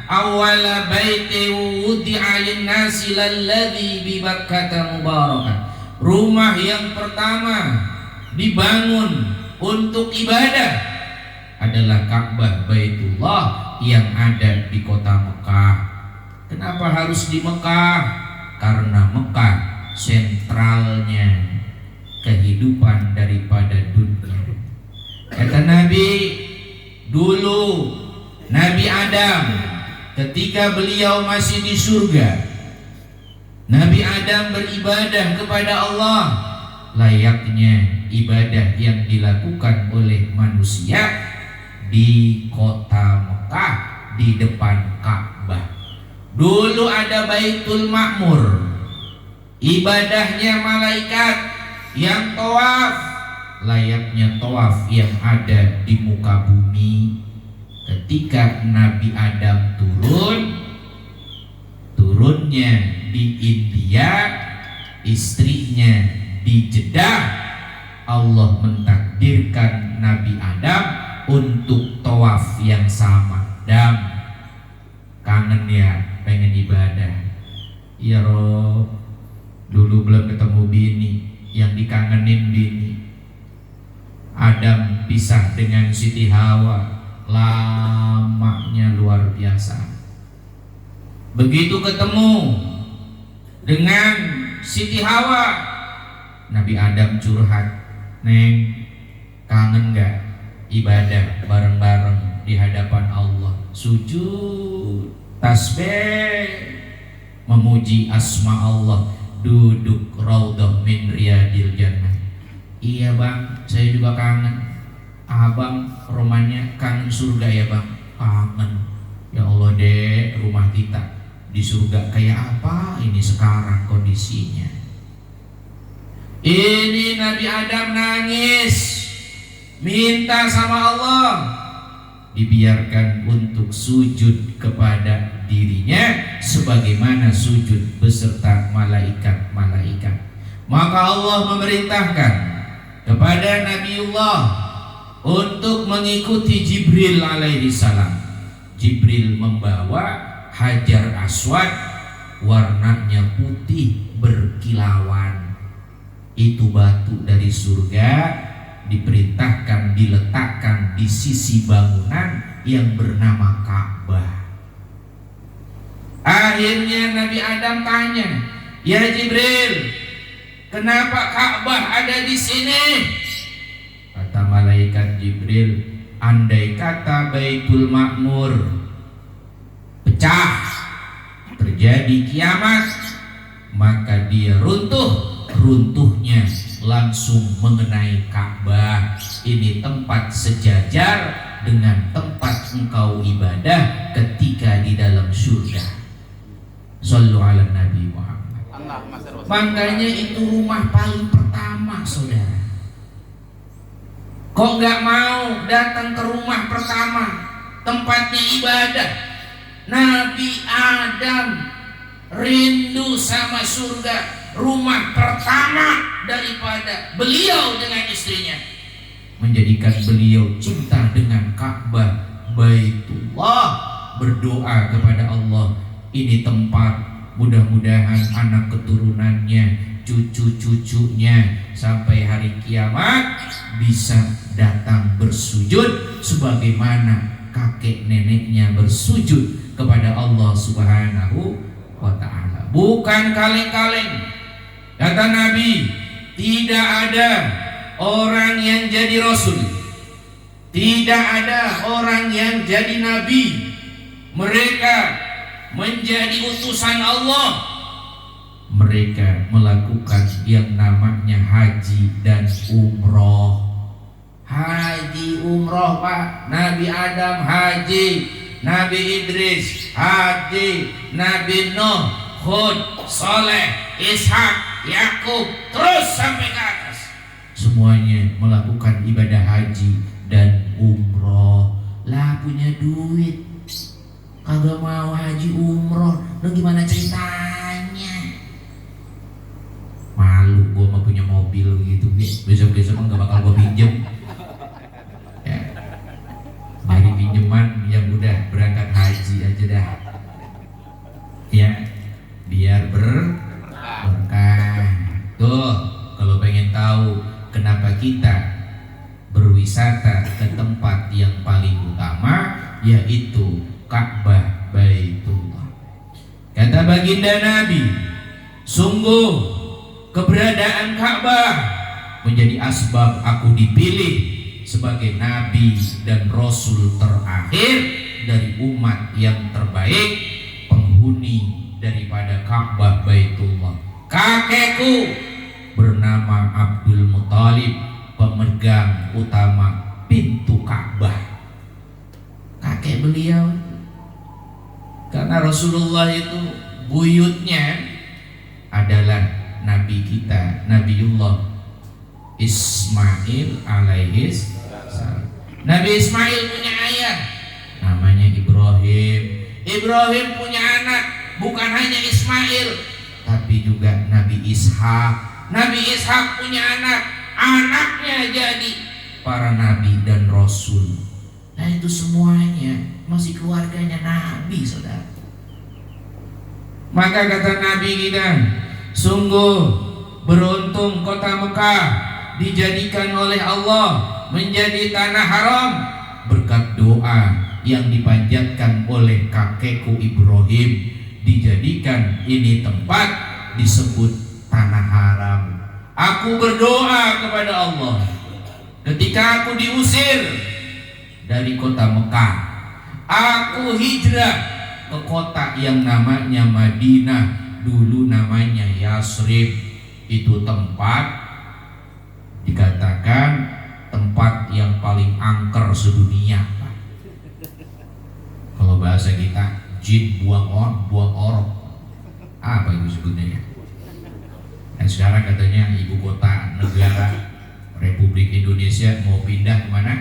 awwala baiti wudi'a lin-nasi lalladzi bi Bakkah mubarakan. Rumah yang pertama dibangun untuk ibadah adalah Ka'bah Baitullah yang ada di kota Mekah. Kenapa harus di Mekah? Karena Mekah sentralnya kehidupan daripada dunia. Kata Nabi, dulu Nabi Adam ketika beliau masih di surga, Nabi Adam beribadah kepada Allah layaknya ibadah yang dilakukan oleh manusia di kota Mekah di depan Ka'bah. Dulu ada Baitul Ma'mur, ibadahnya malaikat yang tawaf layaknya tawaf yang ada di muka bumi. Ketika Nabi Adam turunnya di India, istrinya di Jeddah, Allah mentakdirkan Nabi Adam untuk tawaf yang sama. Adam kangen ya, pengen ibadah. Ya Rob, dulu belum ketemu bini, yang dikangenin bini. Adam pisah dengan Siti Hawa, lamanya luar biasa. Begitu ketemu dengan Siti Hawa, Nabi Adam curhat, "Neng, kangen gak ibadah bareng-bareng di hadapan Allah, sujud, tasbih, memuji asma Allah, duduk raudhah min riyadil jannah?" "Iya bang, saya juga kangen." "Abang rumahnya kangen surga ya bang?" "Kangen." "Ya Allah dek, rumah kita di surga kayak apa ini sekarang kondisinya?" Ini Nabi Adam nangis, minta sama Allah dibiarkan untuk sujud kepada dirinya sebagaimana sujud beserta malaikat-malaikat. Maka Allah memerintahkan kepada Nabiullah untuk mengikuti Jibril alaihi salam. Jibril membawa Hajar Aswad, warnanya putih berkilauan. Itu batu dari surga, diperintahkan diletakkan di sisi bangunan yang bernama Ka'bah. Akhirnya Nabi Adam tanya, "Ya Jibril, kenapa Ka'bah ada di sini?" Kata malaikat Jibril, "Andai kata Baitul Ma'mur pecah, terjadi kiamat, maka dia runtuhnya langsung mengenai Ka'bah. Ini tempat sejajar dengan tempat engkau ibadah ketika di dalam surga." Shallu ala Nabi Muhammad. Makanya itu rumah paling pertama, saudara. Kok gak mau datang ke rumah pertama, tempatnya ibadah? Nabi Adam rindu sama surga, rumah pertama daripada beliau dengan istrinya, menjadikan beliau cinta dengan Ka'bah, Baitullah, berdoa kepada Allah, ini tempat mudah-mudahan anak keturunannya, cucu-cucunya sampai hari kiamat bisa datang bersujud sebagaimana kakek neneknya bersujud kepada Allah Subhanahu wa ta'ala. Bukan kaleng-kaleng. Kata Nabi, tidak ada orang yang jadi rasul, tidak ada orang yang jadi nabi. Mereka menjadi utusan Allah. Mereka melakukan yang namanya haji dan umroh. Haji umroh Pak, Nabi Adam haji, Nabi Idris haji, Nabi Nuh, Hud, Saleh, Ishak, Yakub, terus sampai ke atas. Semuanya melakukan ibadah haji dan umroh. Lah punya duit, kagak mau haji umroh, lu gimana ceritanya? Malu gua mah punya mobil gitu, besok-besok nggak bakal gua pinjem. Ya, dari pinjaman yang udah berangkat haji aja dah. Ya, biar berkah. Tuh, kalau pengen tahu kenapa kita berwisata ke tempat yang paling utama, yaitu Ka'bah Baitullah. Kata baginda Nabi, sungguh keberadaan Ka'bah menjadi asbab aku dipilih sebagai nabi dan rasul terakhir dari umat yang terbaik, penghuni daripada Ka'bah Baitullah. Kakekku bernama Abdul Muthalib, pemegang utama pintu Ka'bah. Kakek beliau, karena Rasulullah itu buyutnya adalah nabi kita, Nabiullah Ismail alaihis salam. Nabi Ismail punya ayah namanya Ibrahim. Ibrahim punya anak bukan hanya Ismail, tapi juga Nabi Ishak. Nabi Ishak punya anak, anaknya jadi para nabi dan rasul. Nah itu semuanya masih keluarganya nabi, saudara. Maka kata Nabi kita, sungguh beruntung kota Mekah dijadikan oleh Allah menjadi tanah haram berkat doa yang dipanjatkan oleh kakekku Ibrahim. Dijadikan ini tempat disebut tanah haram. Aku berdoa kepada Allah ketika aku diusir dari kota Mekah, aku hijrah ke kota yang namanya Madinah, dulu namanya Yasrib. Itu tempat dikatakan tempat yang paling angker sedunia. Kalau bahasa kita, jin buang orok. Apa itu sebutnya? Dan sekarang katanya ibu kota negara Republik Indonesia mau pindah kemana?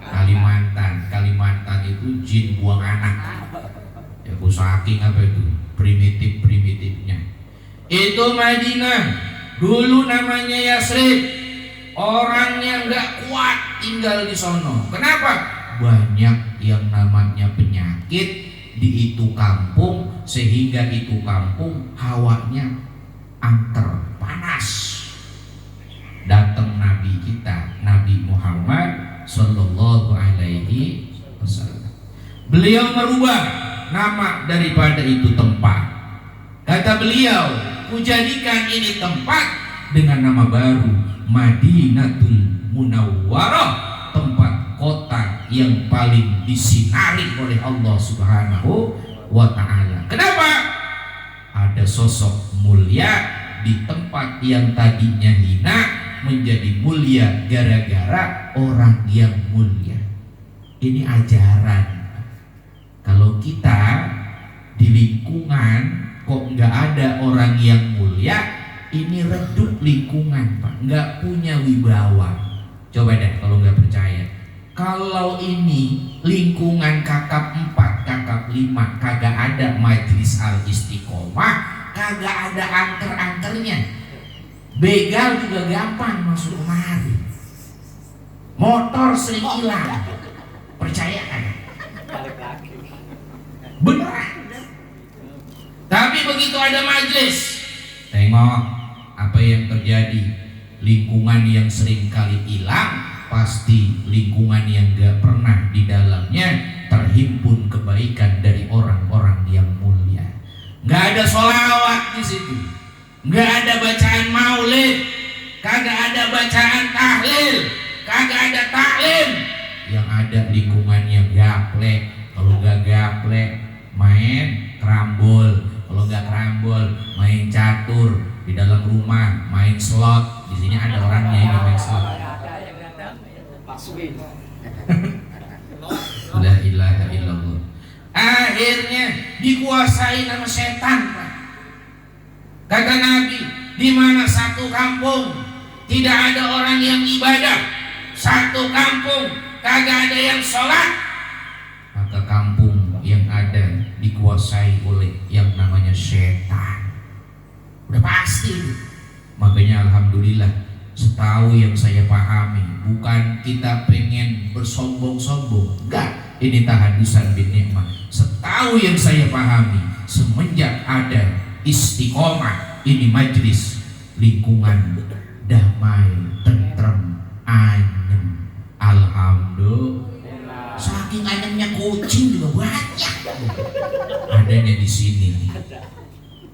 Kalimantan. Kalimantan itu jin buang anak. Ya saking apa itu primitifnya. Itu Madinah, dulu namanya Yasrib. Orangnya nggak kuat tinggal di sono. Kenapa? Banyak yang namanya penyakit di itu kampung, sehingga itu kampung hawanya angker, panas. Datang Nabi kita, Nabi Muhammad Sallallahu Alaihi Wasallam. Beliau merubah nama daripada itu tempat. Kata beliau, kujadikan ini tempat dengan nama baru, Madinatul Munawwarah, tempat kota yang paling disinari oleh Allah Subhanahu wa Ta'ala. Kenapa? Ada sosok mulia di tempat yang tadinya hina menjadi mulia gara-gara orang yang mulia. Ini ajaran. Kalau kita di lingkungan kok nggak ada orang yang mulia, ini redup lingkungan, Pak. Nggak punya wibawa. Coba deh kalau nggak percaya. Kalau ini lingkungan kakap 4, kakap 5, kagak ada majlis al-istiqomah, kagak ada angker-angkernya, begal juga gampang masuk kemari, motor sering hilang. Percaya kan? Beneran. Tapi begitu ada majlis, tengok apa yang terjadi. Lingkungan yang sering kali hilang, pasti lingkungan yang gak pernah di dalamnya terhimpun kebaikan dari orang-orang yang mulia. Gak ada sholawat di situ, gak ada bacaan maulid, kagak ada bacaan tahlil, kagak ada taklim. Yang ada lingkungannya gaplek. Kalau gak gaplek, main kerambol. Kalau gak kerambol, main catur. Di dalam rumah main slot. Di sini ada orangnya yang main slot. La ilaha illallah. Akhirnya dikuasai sama setan, Pak. Kata Nabi, di mana satu kampung tidak ada orang yang ibadah, satu kampung kagak ada yang sholat, maka kampung yang ada dikuasai oleh yang namanya setan. Udah pasti. Makanya alhamdulillah, setahu yang saya pahami, bukan kita pengen bersombong-sombong, enggak, ini tahadusan bin nikmah. Setahu yang saya pahami, semenjak ada istiqomah, ini majlis, lingkungan damai, tentrem, anyem. Alhamdulillah. Saking anyemnya kucing juga banyak adanya di sini.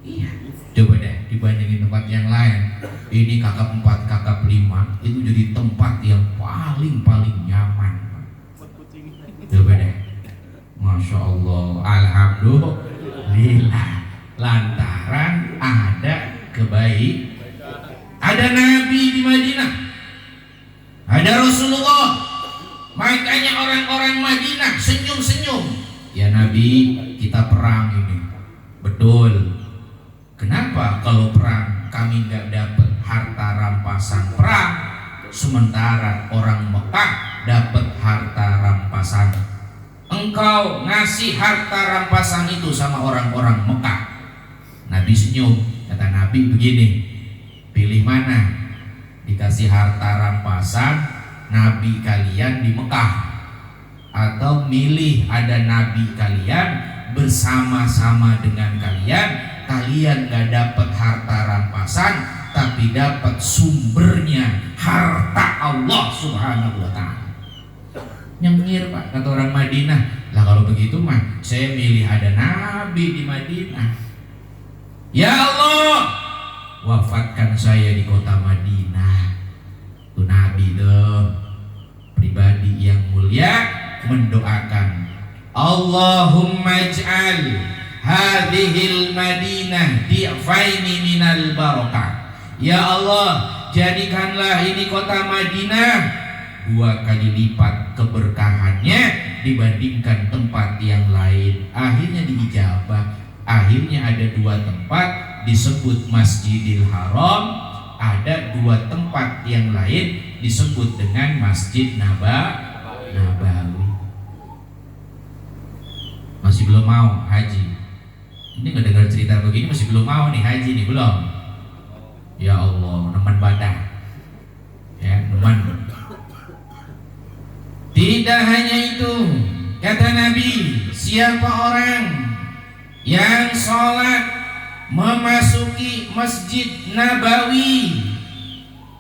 Iya, coba deh dibandingin tempat yang lain. ini kakak 4, kakak 5 itu jadi tempat yang paling nyaman. Coba deh, Masya Allah, alhamdulillah, lantaran ada ada Nabi di Madinah, ada Rasulullah. Makanya orang-orang Madinah senyum-senyum. Ya Nabi, kita perang ini. Betul. Kenapa kalau perang kami nggak dapat harta rampasan perang, sementara orang Mekah dapat harta rampasan? Engkau ngasih harta rampasan itu sama orang-orang Mekah. Nabi senyum. Kata Nabi begini, pilih mana? Dikasih harta rampasan Nabi kalian di Mekah, atau milih ada Nabi kalian bersama-sama dengan kalian gak dapat harta rampasan tapi dapat sumbernya harta Allah Subhanahu wa ta'ala. Nyengir Pak, kata orang Madinah. Lah kalau begitu mah saya milih ada Nabi di Madinah. Ya Allah, wafatkan saya di kota Madinah. Tuh Nabi tuh pribadi yang mulia mendoakan, Allahumma ij'al hadhil Madinah di'faini minal barakah. Ya Allah, jadikanlah ini kota Madinah 2 kali lipat keberkahannya dibandingkan tempat yang lain. Akhirnya diijabah. Akhirnya ada 2 tempat disebut Masjidil Haram, ada 2 tempat yang lain disebut dengan Masjid Nabawi. Masih belum mau haji? Ini ngedengar cerita begini masih belum mau nih haji nih, belum? Ya Allah, nemen badah. Ya, nemen. Tidak hanya itu, kata Nabi, siapa orang yang sholat memasuki Masjid Nabawi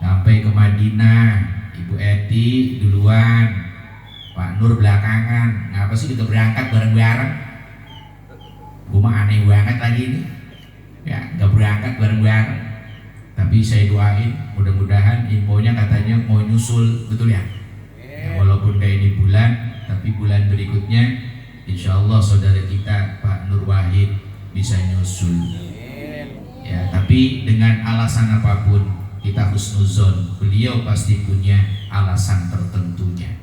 sampai ke Madinah, Ibu Eti duluan, Pak Nur belakangan. Ngapa sih kita berangkat bareng-bareng? Gue mah aneh banget tadi ini. Ya, gak berangkat bareng-bareng. Tapi saya doain mudah-mudahan infonya katanya mau nyusul, betul ya? Ya walaupun kayak ini bulan, tapi bulan berikutnya insya Allah saudara kita Pak Nur Wahid bisa nyusul. Ya, tapi dengan alasan apapun kita husnuzon, beliau pasti punya alasan tertentunya.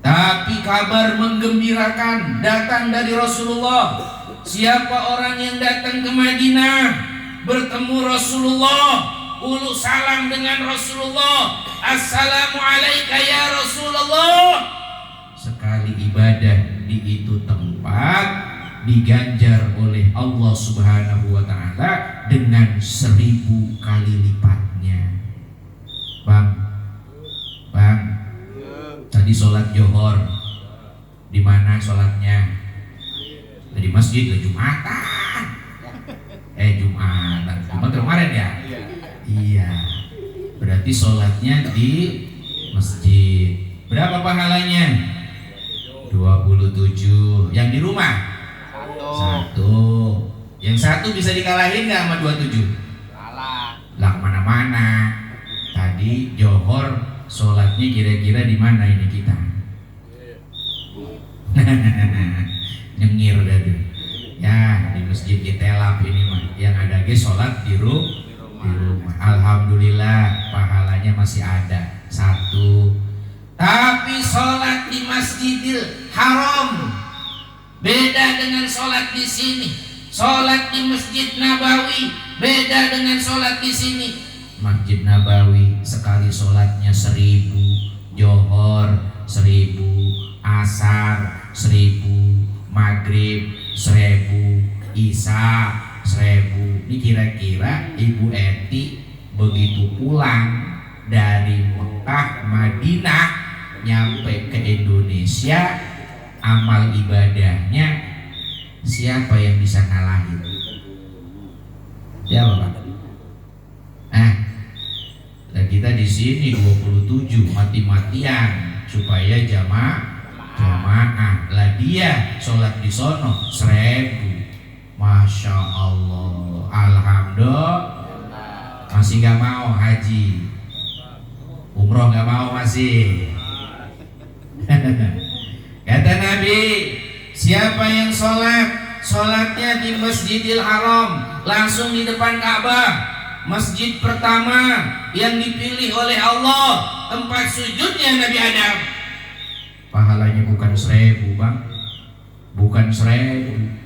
Tapi kabar menggembirakan datang dari Rasulullah. Siapa orang yang datang ke Madinah bertemu Rasulullah, ulu salam dengan Rasulullah, assalamualaikum ya Rasulullah. Sekali ibadah di itu tempat diganjar oleh Allah Subhanahu wa ta'ala dengan 1000 kali lipatnya. Bang, tadi sholat Johor di mana sholatnya? Di masjid ke Jumatan. Jumat kemarin ya? Iya. Berarti sholatnya di masjid. Berapa pahalanya? 27. Yang di rumah? 1. Yang 1 bisa dikalahin nggak sama 27? Kalah. Lah mana-mana. Tadi Johor sholatnya kira-kira di mana ini kita? Nyengir dah tuh. Ya di masjid Gitelap ini mah. Yang ada sholat di rumah. Alhamdulillah pahalanya masih ada 1. Tapi sholat di Masjidil Haram beda dengan sholat di sini. Sholat di Masjid Nabawi beda dengan sholat di sini. Masjid Nabawi sekali sholatnya 1000, Johor 1000, Asar 1000, Maghrib 1000, Isya 1000. Ini kira-kira Ibu Eti begitu pulang dari Mekah Madinah nyampe ke Indonesia, amal ibadahnya siapa yang bisa ngalahin? Siapa Pak? Dan kita di sini 27 mati-matian supaya jamaah. Lah dia sholat di sono 1000. Masya Allah, alhamdulillah. Masih nggak mau haji, umroh nggak mau masih. Kata Nabi, siapa yang sholatnya di Masjidil Haram, langsung di depan Ka'bah, masjid pertama yang dipilih oleh Allah, tempat sujudnya Nabi Adam, pahalanya bukan 1000 bang, bukan 1000.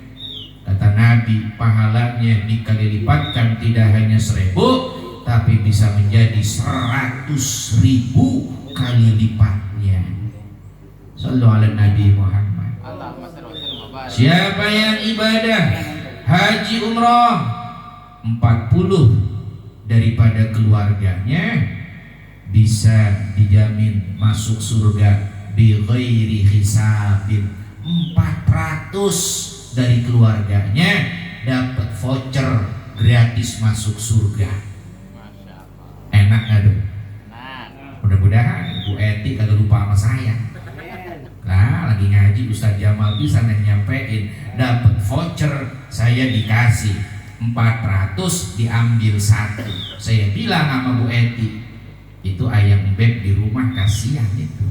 Kata Nabi, pahalanya dikali lipatkan tidak hanya 1000, tapi bisa menjadi 100.000 kali lipatnya. Sallallahu ala Nabi Muhammad. Siapa yang ibadah haji umrah 40 daripada keluarganya bisa dijamin masuk surga bi ghairi hisabin. 400 dari keluarganya dapat voucher gratis masuk surga. Enak gak tuh? Mudah-mudahan Bu Eti kagak lupa sama saya. Nah, lagi ngaji Ustadz Jamal bisa nyampein dapat voucher, saya dikasih 400 diambil 1. Saya bilang sama Bu Eti, itu ayam beb di rumah kasihan itu.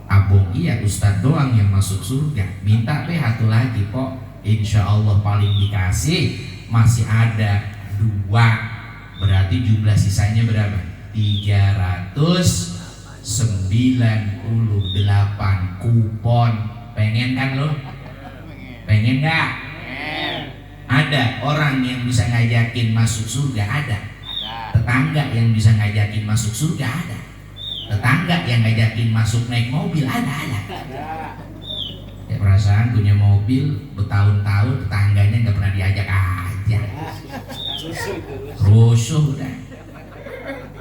Abang iya Ustadz doang yang masuk surga, minta be satu lagi kok, insya Allah paling dikasih. Masih ada 2, berarti jumlah sisanya berapa? 398 kupon. Pengen kan lo? Pengen gak? Ada orang yang bisa ngajakin masuk surga, ada. Tetangga yang bisa ngajakin masuk surga, ada. Tetangga yang ngajakin masuk naik mobil, ada. Ya perasaan punya mobil bertahun-tahun, tetangganya nggak pernah diajak aja. Rusuh udah.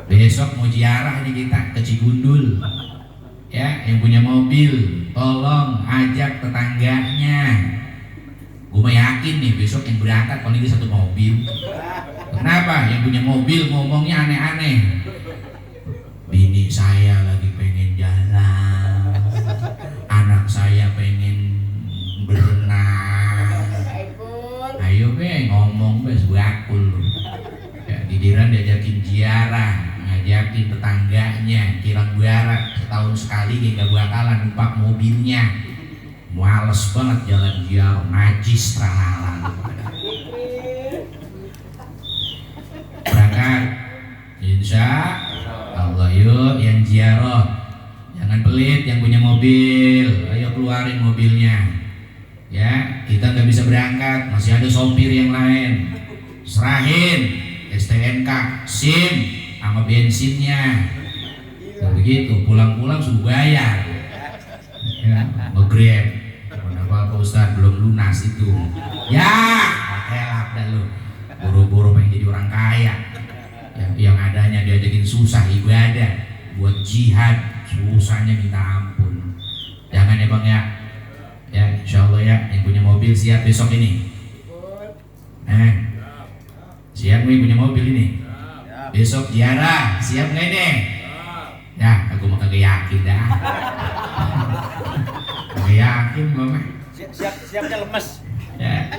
Besok mau ziarah nih kita ke Cigundul. Ya, yang punya mobil tolong ajak tetangganya. Gue mah yakin nih besok yang berangkat paling di satu mobil. Kenapa? Yang punya mobil ngomongnya aneh-aneh. Bini saya lagi pengen jalan, anak saya pengen berenang. Ayo be ngomong be sebakul. Ya, didiran diajakin ziarah, ngajakin tetangganya kirang buarat setahun sekali gak bakalan numpak mobilnya. Males banget jalan ziarah, najis teralalan. Berangkat, insya Allah yuk yang ziarah. Jangan pelit yang punya mobil, ayo keluarin mobilnya. Ya, kita nggak bisa berangkat, masih ada sopir yang lain. Serahin STNK, SIM, sama bensinnya. Nah, begitu, pulang-pulang suruh bayar. Ya, nge-grab. Kenapa Ustaz belum lunas itu? Ya, elak dah lu. Buru-buru pengen jadi orang kaya. Yang adanya diajakin susah ibadah, buat jihad susahnya minta ampun. Jangan ya bang ya. Ya insya Allah ya, yang punya mobil siap besok ini. Siap nih punya mobil ini. Besok ziarah siap nggak ini? Ya aku mah kagak yakin dah. Kagak yakin gue mah. Siapnya lemes. Ya.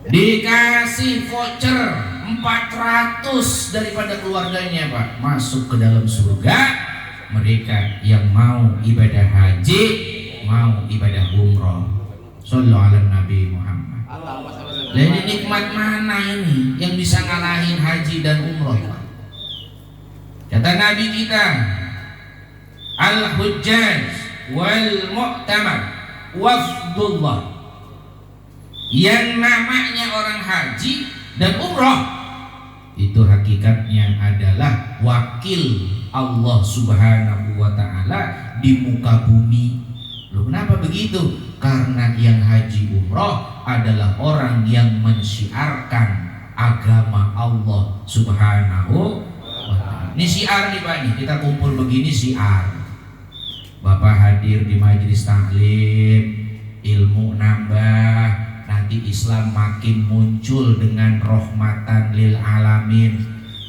Dikasih voucher 400 daripada keluarganya Pak masuk ke dalam surga. Mereka yang mau ibadah haji, mau ibadah umroh. Sallallahu ala Nabi Muhammad. Jadi nikmat mana ini yang bisa ngalahin haji dan umroh Pak? Kata Nabi kita, al-hujjaj wal mu'tamar wafdullah. Yang namanya orang haji dan umroh itu hakikatnya adalah wakil Allah Subhanahu wa ta'ala di muka bumi. Loh kenapa begitu? Karena yang haji umroh adalah orang yang mensyiarkan agama Allah Subhanahu wa ta'ala. Ini syiar nih Pak nih, kita kumpul begini syiar. Bapak hadir di majelis taklim, ilmu nambah, nanti Islam makin muncul dengan rahmatan lil alamin.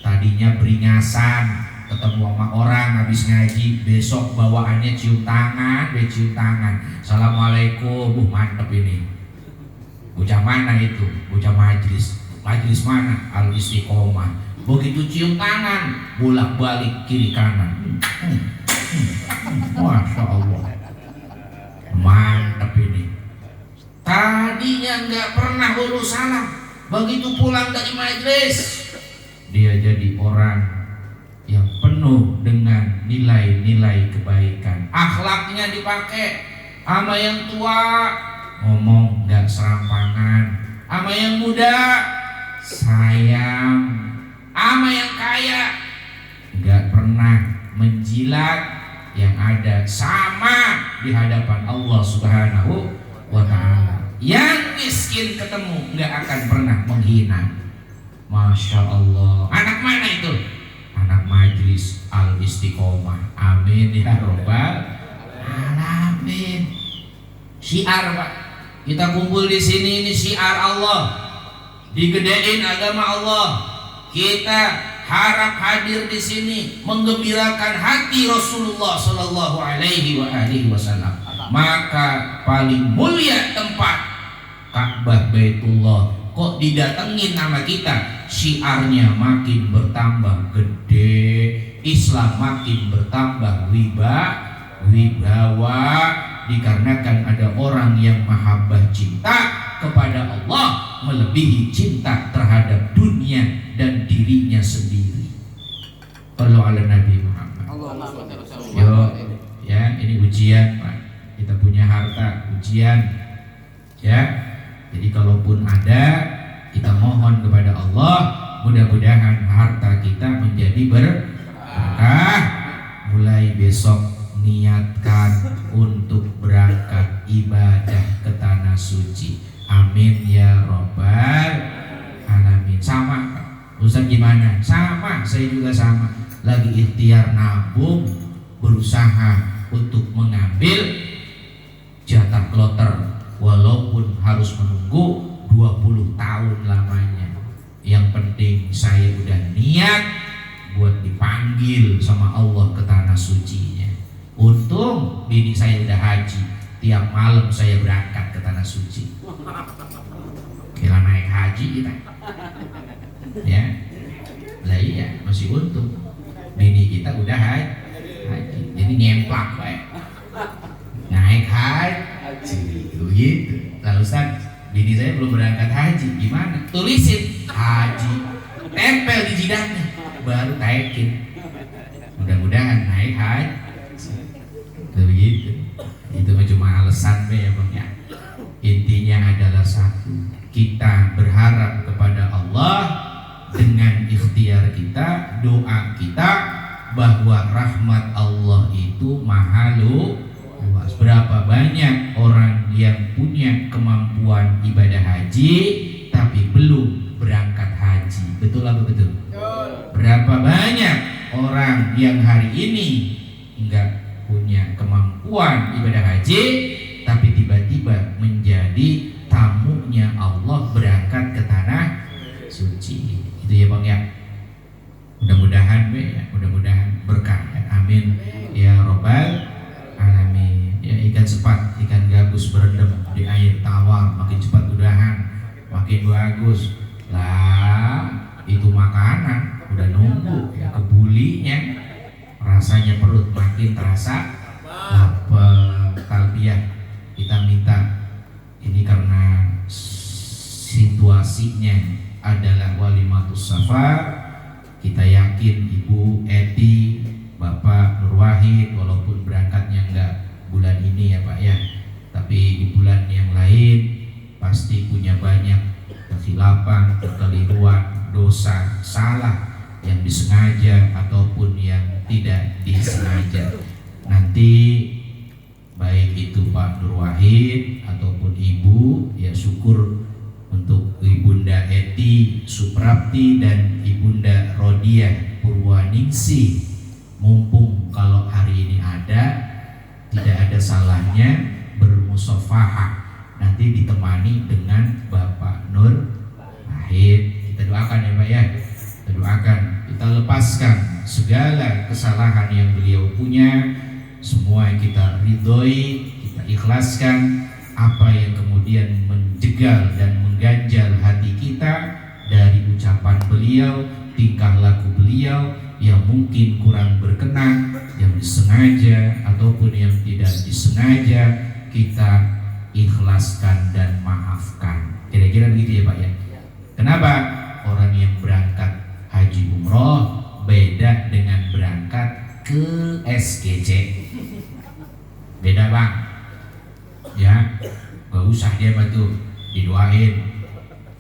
Tadinya beringasan, ketemu sama orang habis ngaji, besok bawaannya cium tangan, cium tangan. Assalamualaikum, mantep ini. Bocah mana itu? Bocah majelis. Majelis mana? Al Istiqomah. Begitu cium tangan, bolak-balik kiri kanan. Masya Allah, mantap ini. Tadinya nggak pernah urus salam, begitu pulang dari majelis dia jadi orang yang penuh dengan nilai-nilai kebaikan. Akhlaknya dipakai. Sama yang tua ngomong nggak serampangan, sama yang muda sayang, sama yang kaya nggak pernah menjilat, yang ada sama di hadapan Allah Subhanahu wa ta'ala. Yang miskin ketemu nggak akan pernah menghina. Masya Allah. Anak mana itu? Anak Majelis Al Istiqomah. Amin ya robbal alamin. Syiar Pak, kita kumpul di sini, ini syiar Allah, digedein agama Allah. Kita harap hadir di sini menggembirakan hati Rasulullah Sallallahu Alaihi Wasallam. Maka paling mulia tempat Ka'bah Baitullah kok didatengin nama kita, syiarnya makin bertambah gede, Islam makin bertambah wibawa, dikarenakan ada orang yang mahabbah cinta kepada Allah melebihi cinta terhadap dunia dan dirinya sendiri. Sallu ala Nabi Muhammad. Yo, ya ini ujian Pak. Kita punya harta ujian, ya. Jadi kalaupun ada, kita mohon kepada Allah, mudah-mudahan harta kita menjadi berkah. Mulai besok niatkan untuk berangkat ibadah ke tanah suci. Amin ya robbal alamin. Sama Ustaz gimana? Sama, saya juga sama. Lagi ikhtiar nabung, berusaha untuk mengambil jatah kloter, walaupun harus menunggu 20 tahun lamanya. Yang penting saya udah niat buat dipanggil sama Allah ke tanah sucinya. Untung bini saya udah haji, tiap malam saya berangkat ke tanah suci. Kira naik haji kita, ya. Lah iya, masih untung bini kita udah haji, jadi nyemplak baik. Naik haji gitu. Lalu Ustaz, bini saya belum berangkat haji, gimana? Tulisin haji, tempel di jidatnya, baru taikin. Mudah-mudahan naik haji. Begitu. Itu cuma alasan ya Bang ya. Intinya adalah satu, kita berharap kepada Allah dengan ikhtiar kita, doa kita, bahwa rahmat Allah itu maha luas. Berapa banyak orang yang punya kemampuan ibadah haji tapi belum berangkat haji. Betul apa betul? Berapa banyak orang yang hari ini enggak punya kemampuan ibadah haji tapi tiba-tiba menjadi tamunya Allah berangkat ke tanah suci. Itu ya Bang ya. Mudah-mudahan mudah-mudahan berkah ya. Amin ya robbal alamin. Ya, ikan sepat, ikan gabus berendam di air tawar, makin cepat udahan, makin bagus. Lah, itu makanan udah nunggu ya kebulinya. Rasanya perut makin terasa lapar. Talbiyah kita minta ini karena situasinya adalah walimatus safar. Kita yakin Ibu Eti, Bapak Nur Wahid, walaupun berangkatnya enggak bulan ini ya Pak ya, tapi di bulan yang lain pasti punya banyak kesilapan, kekeliruan, dosa, salah yang disengaja ataupun yang tidak disengaja. Nanti baik itu Pak Nur Wahid ataupun Ibu, ya syukur untuk Ibunda Eti Suprapti dan Ibunda Rodiah Purwaningsih. Mumpung kalau hari ini ada, tidak ada salahnya bermusafahah, nanti ditemani dengan Bapak Nur Wahid. Kita doakan ya Pak ya, kita doakan, kita lepaskan segala kesalahan yang beliau punya, semua yang kita ridhoi, kita ikhlaskan. Apa yang kemudian menjegal dan mengganjal hati kita dari beliau, tingkah laku beliau yang mungkin kurang berkenan, yang disengaja ataupun yang tidak disengaja, kita ikhlaskan dan maafkan. Kira-kira begitu ya Pak ya. Kenapa? Orang yang berangkat haji umroh beda dengan berangkat ke SGC. Beda Bang. Ya, gak usah dia bantu didoain.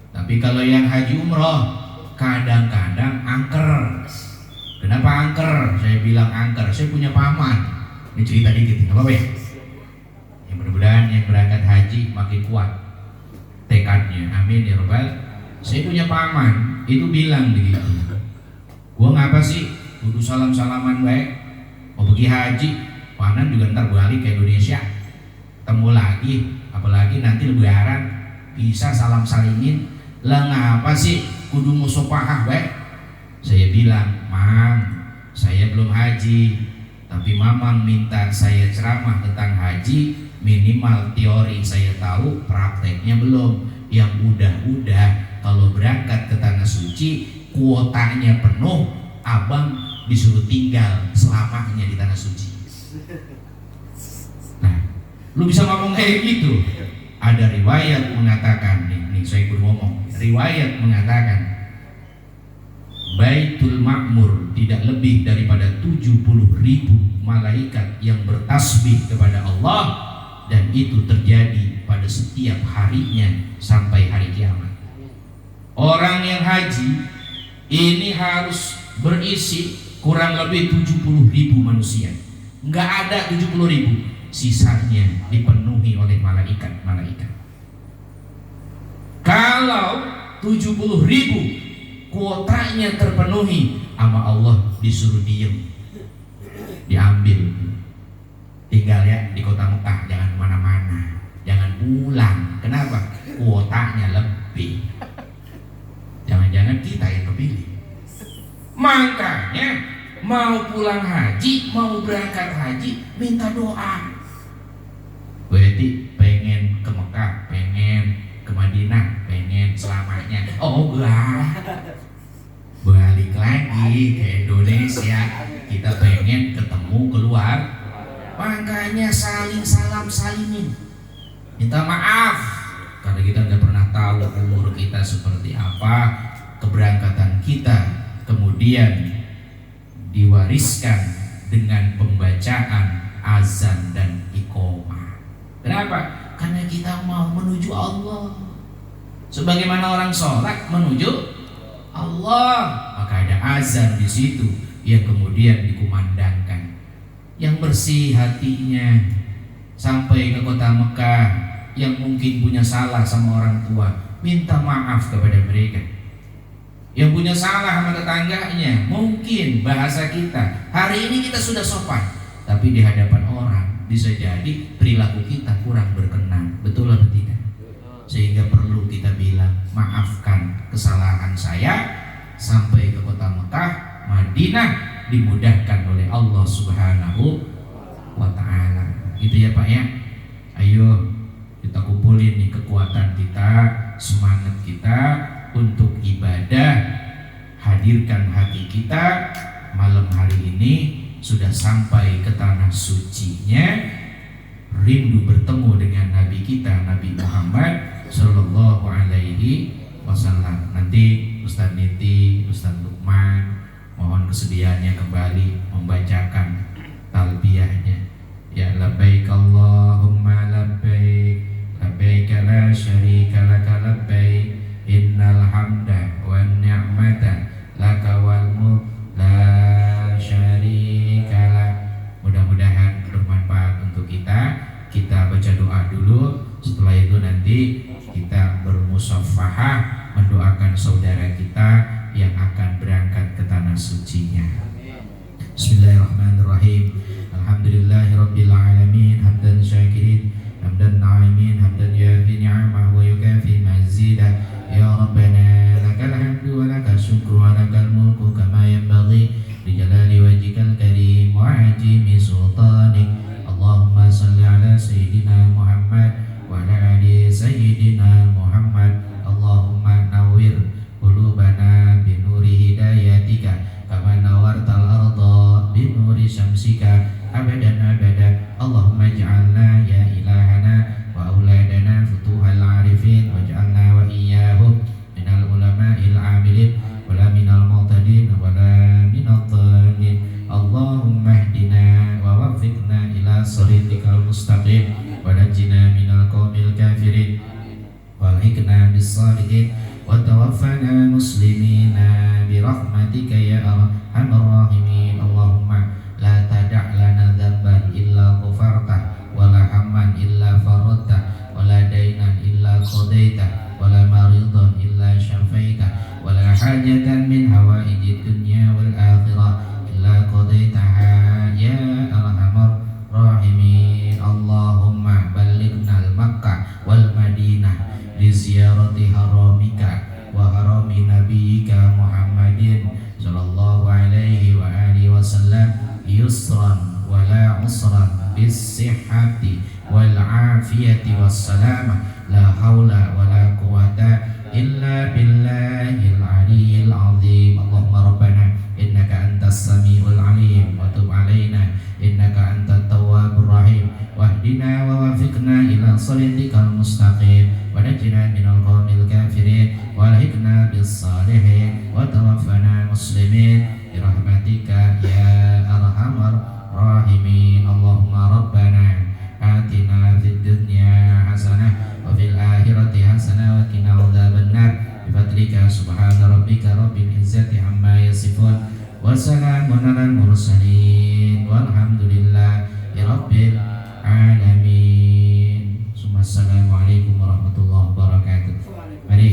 Tapi kalau yang haji umroh kadang-kadang angker. Kenapa angker? Saya bilang angker. Saya punya paman. Ini cerita dikit, nggak apa-apa ya? Ya mudah-mudahan yang berangkat haji makin kuat tekadnya. Amin ya Rabbal. Saya punya paman itu bilang begitu. Gua ngapa sih? Kudu salam-salaman baik. Mau pergi haji, panan juga ntar balik ke Indonesia. Ketemu lagi, apalagi nanti lebaran bisa salam salingin. Lah ngapa sih kudu musopahah baik? Saya bilang, Mam, saya belum haji, tapi Mamang minta saya ceramah tentang haji, minimal teori saya tahu, prakteknya belum. Yang udah-udah kalau berangkat ke tanah suci, kuotanya penuh, abang disuruh tinggal selamanya di tanah suci. Nah, lu bisa ngomong kayak gitu. Ada riwayat mengatakan, nih saya pun ngomong, riwayat mengatakan Baitul Ma'mur tidak lebih daripada 70.000 malaikat yang bertasbih kepada Allah, dan itu terjadi pada setiap harinya sampai hari kiamat. Orang yang haji ini harus berisi kurang lebih 70.000 manusia. Nggak ada 70.000, sisanya dipenuhi oleh malaikat-malaikat. Kalau 70.000 kuotanya terpenuhi, sama Allah disuruh diem, diambil, tinggal ya di kota Mekah, jangan kemana-mana, jangan pulang. Kenapa? Kuotanya lebih. Jangan-jangan kita yang kepilih. Makanya mau pulang haji, mau berangkat haji, minta doa. Berarti pengen ke Mekah, pengen ke Madinah, pengen selamanya. Oh enggak, balik lagi ke Indonesia, kita pengen ketemu keluar. Makanya saling salam salingin, minta maaf karena kita nggak pernah tahu umur kita seperti apa, keberangkatan kita kemudian diwariskan dengan pembacaan azan dan iqomah. Kenapa? Karena kita mau menuju Allah. Sebagaimana orang sholat menuju Allah, maka ada azan di situ yang kemudian dikumandangkan. Yang bersih hatinya sampai ke kota Mekah, yang mungkin punya salah sama orang tua, minta maaf kepada mereka. Yang punya salah sama tetangganya, mungkin bahasa kita hari ini kita sudah sopan, tapi di hadapan orang bisa jadi perilaku kita kurang berkenan. Betul atau tidak? Sehingga perlu kita bilang, maafkan kesalahan saya, sampai ke kota Mekah, Madinah dimudahkan oleh Allah Subhanahu wa ta'ala. Gitu ya Pak ya. Ayo kita kumpulin nih kekuatan kita, semangat kita untuk ibadah. Hadirkan hati kita malam hari ini sudah sampai ke tanah sucinya, rindu bertemu dengan Nabi kita, Nabi Muhammad Sallallahu Alaihi Wasallam. Nanti Ustaz Niti, Ustaz Lukman mohon kesediaannya kembali membacakan talbiyahnya. Ya labbaik Allahumma labbaik, labbaik la syarika laka labbaik, innal hamda wan ni'mata laka wal mulk la syarika lak. Mudah-mudahan bermanfaat untuk kita. Kita baca doa dulu, setelah itu nanti kita bermusafahah mendoakan saudara kita yang akan berangkat ke tanah sucinya. Bismillahirrahmanirrahim. Alhamdulillahirabbil alamin, hamdan syakirin, hamdan na'imin, hamdan yafi ni'amah wa yukafi mazidah. Ya Rabbana lakal hamdu wa lakal syukru wa lakal mulku kama yanbaghi li jalali wajhikal karim wa ajimi sultanik. Allahumma salli ala sayyidina Muhammad wa ala ali sayyidina Muhammad. Allahumma nawwir qulubana binuri syamsika abadan abada. Allahumma ij'alna ya ilahana wa auladana futuhal arifin waj'alna wa iyyahum minal ulama'il amilin wala minal mu'tadin wala minal dhalin. Allahumma hdina wa waffiqna ila siratikal mustaqim wa najjina minal qaumil kafirin walhiqna bis salihin wa tawaffana muslimina bi rahmatika ya arhamar rahimin. Allahumma la tada' lana dhanban illa ghafartah wa la hamman illa faradtah wa la dainan illa qadaitah wa la maridan illa syafaitah wa la hajatan min hawaijid dunya wal akhirah illa qadaitaha ya arhamar rahimin. Allahumma ballighna al-Makkah wal Madinah li ziyarati haramika wa harami nabiyyika Muhammadin sallallahu alaihi wa alihi wasallam yusran wa la usran bis sihhati wal afiyati was salamah la haula wa la quwata illa billahil aliyyil azim. Allahumma rabbana innaka antas samiul alim wa tub alaina innaka antat tawwabur rahim wahdina wa wafiqna ila siratikal mustaqim wa najjina minal qaumil kafirin walhiqna bis salihin wa tawaffana muslimin bi rahmatika ya arhamar rahimin. Allahumma rabbana atina fid dunya hasanah wa fil akhirati hasanah wa qina adzabannar bi fadlika subhana rabbika rabbil izzati amma yasifun wa salamun alal mursalin walhamdulillahi rabbil alamin. Assalamualaikum warahmatullahi wabarakatuh. Mari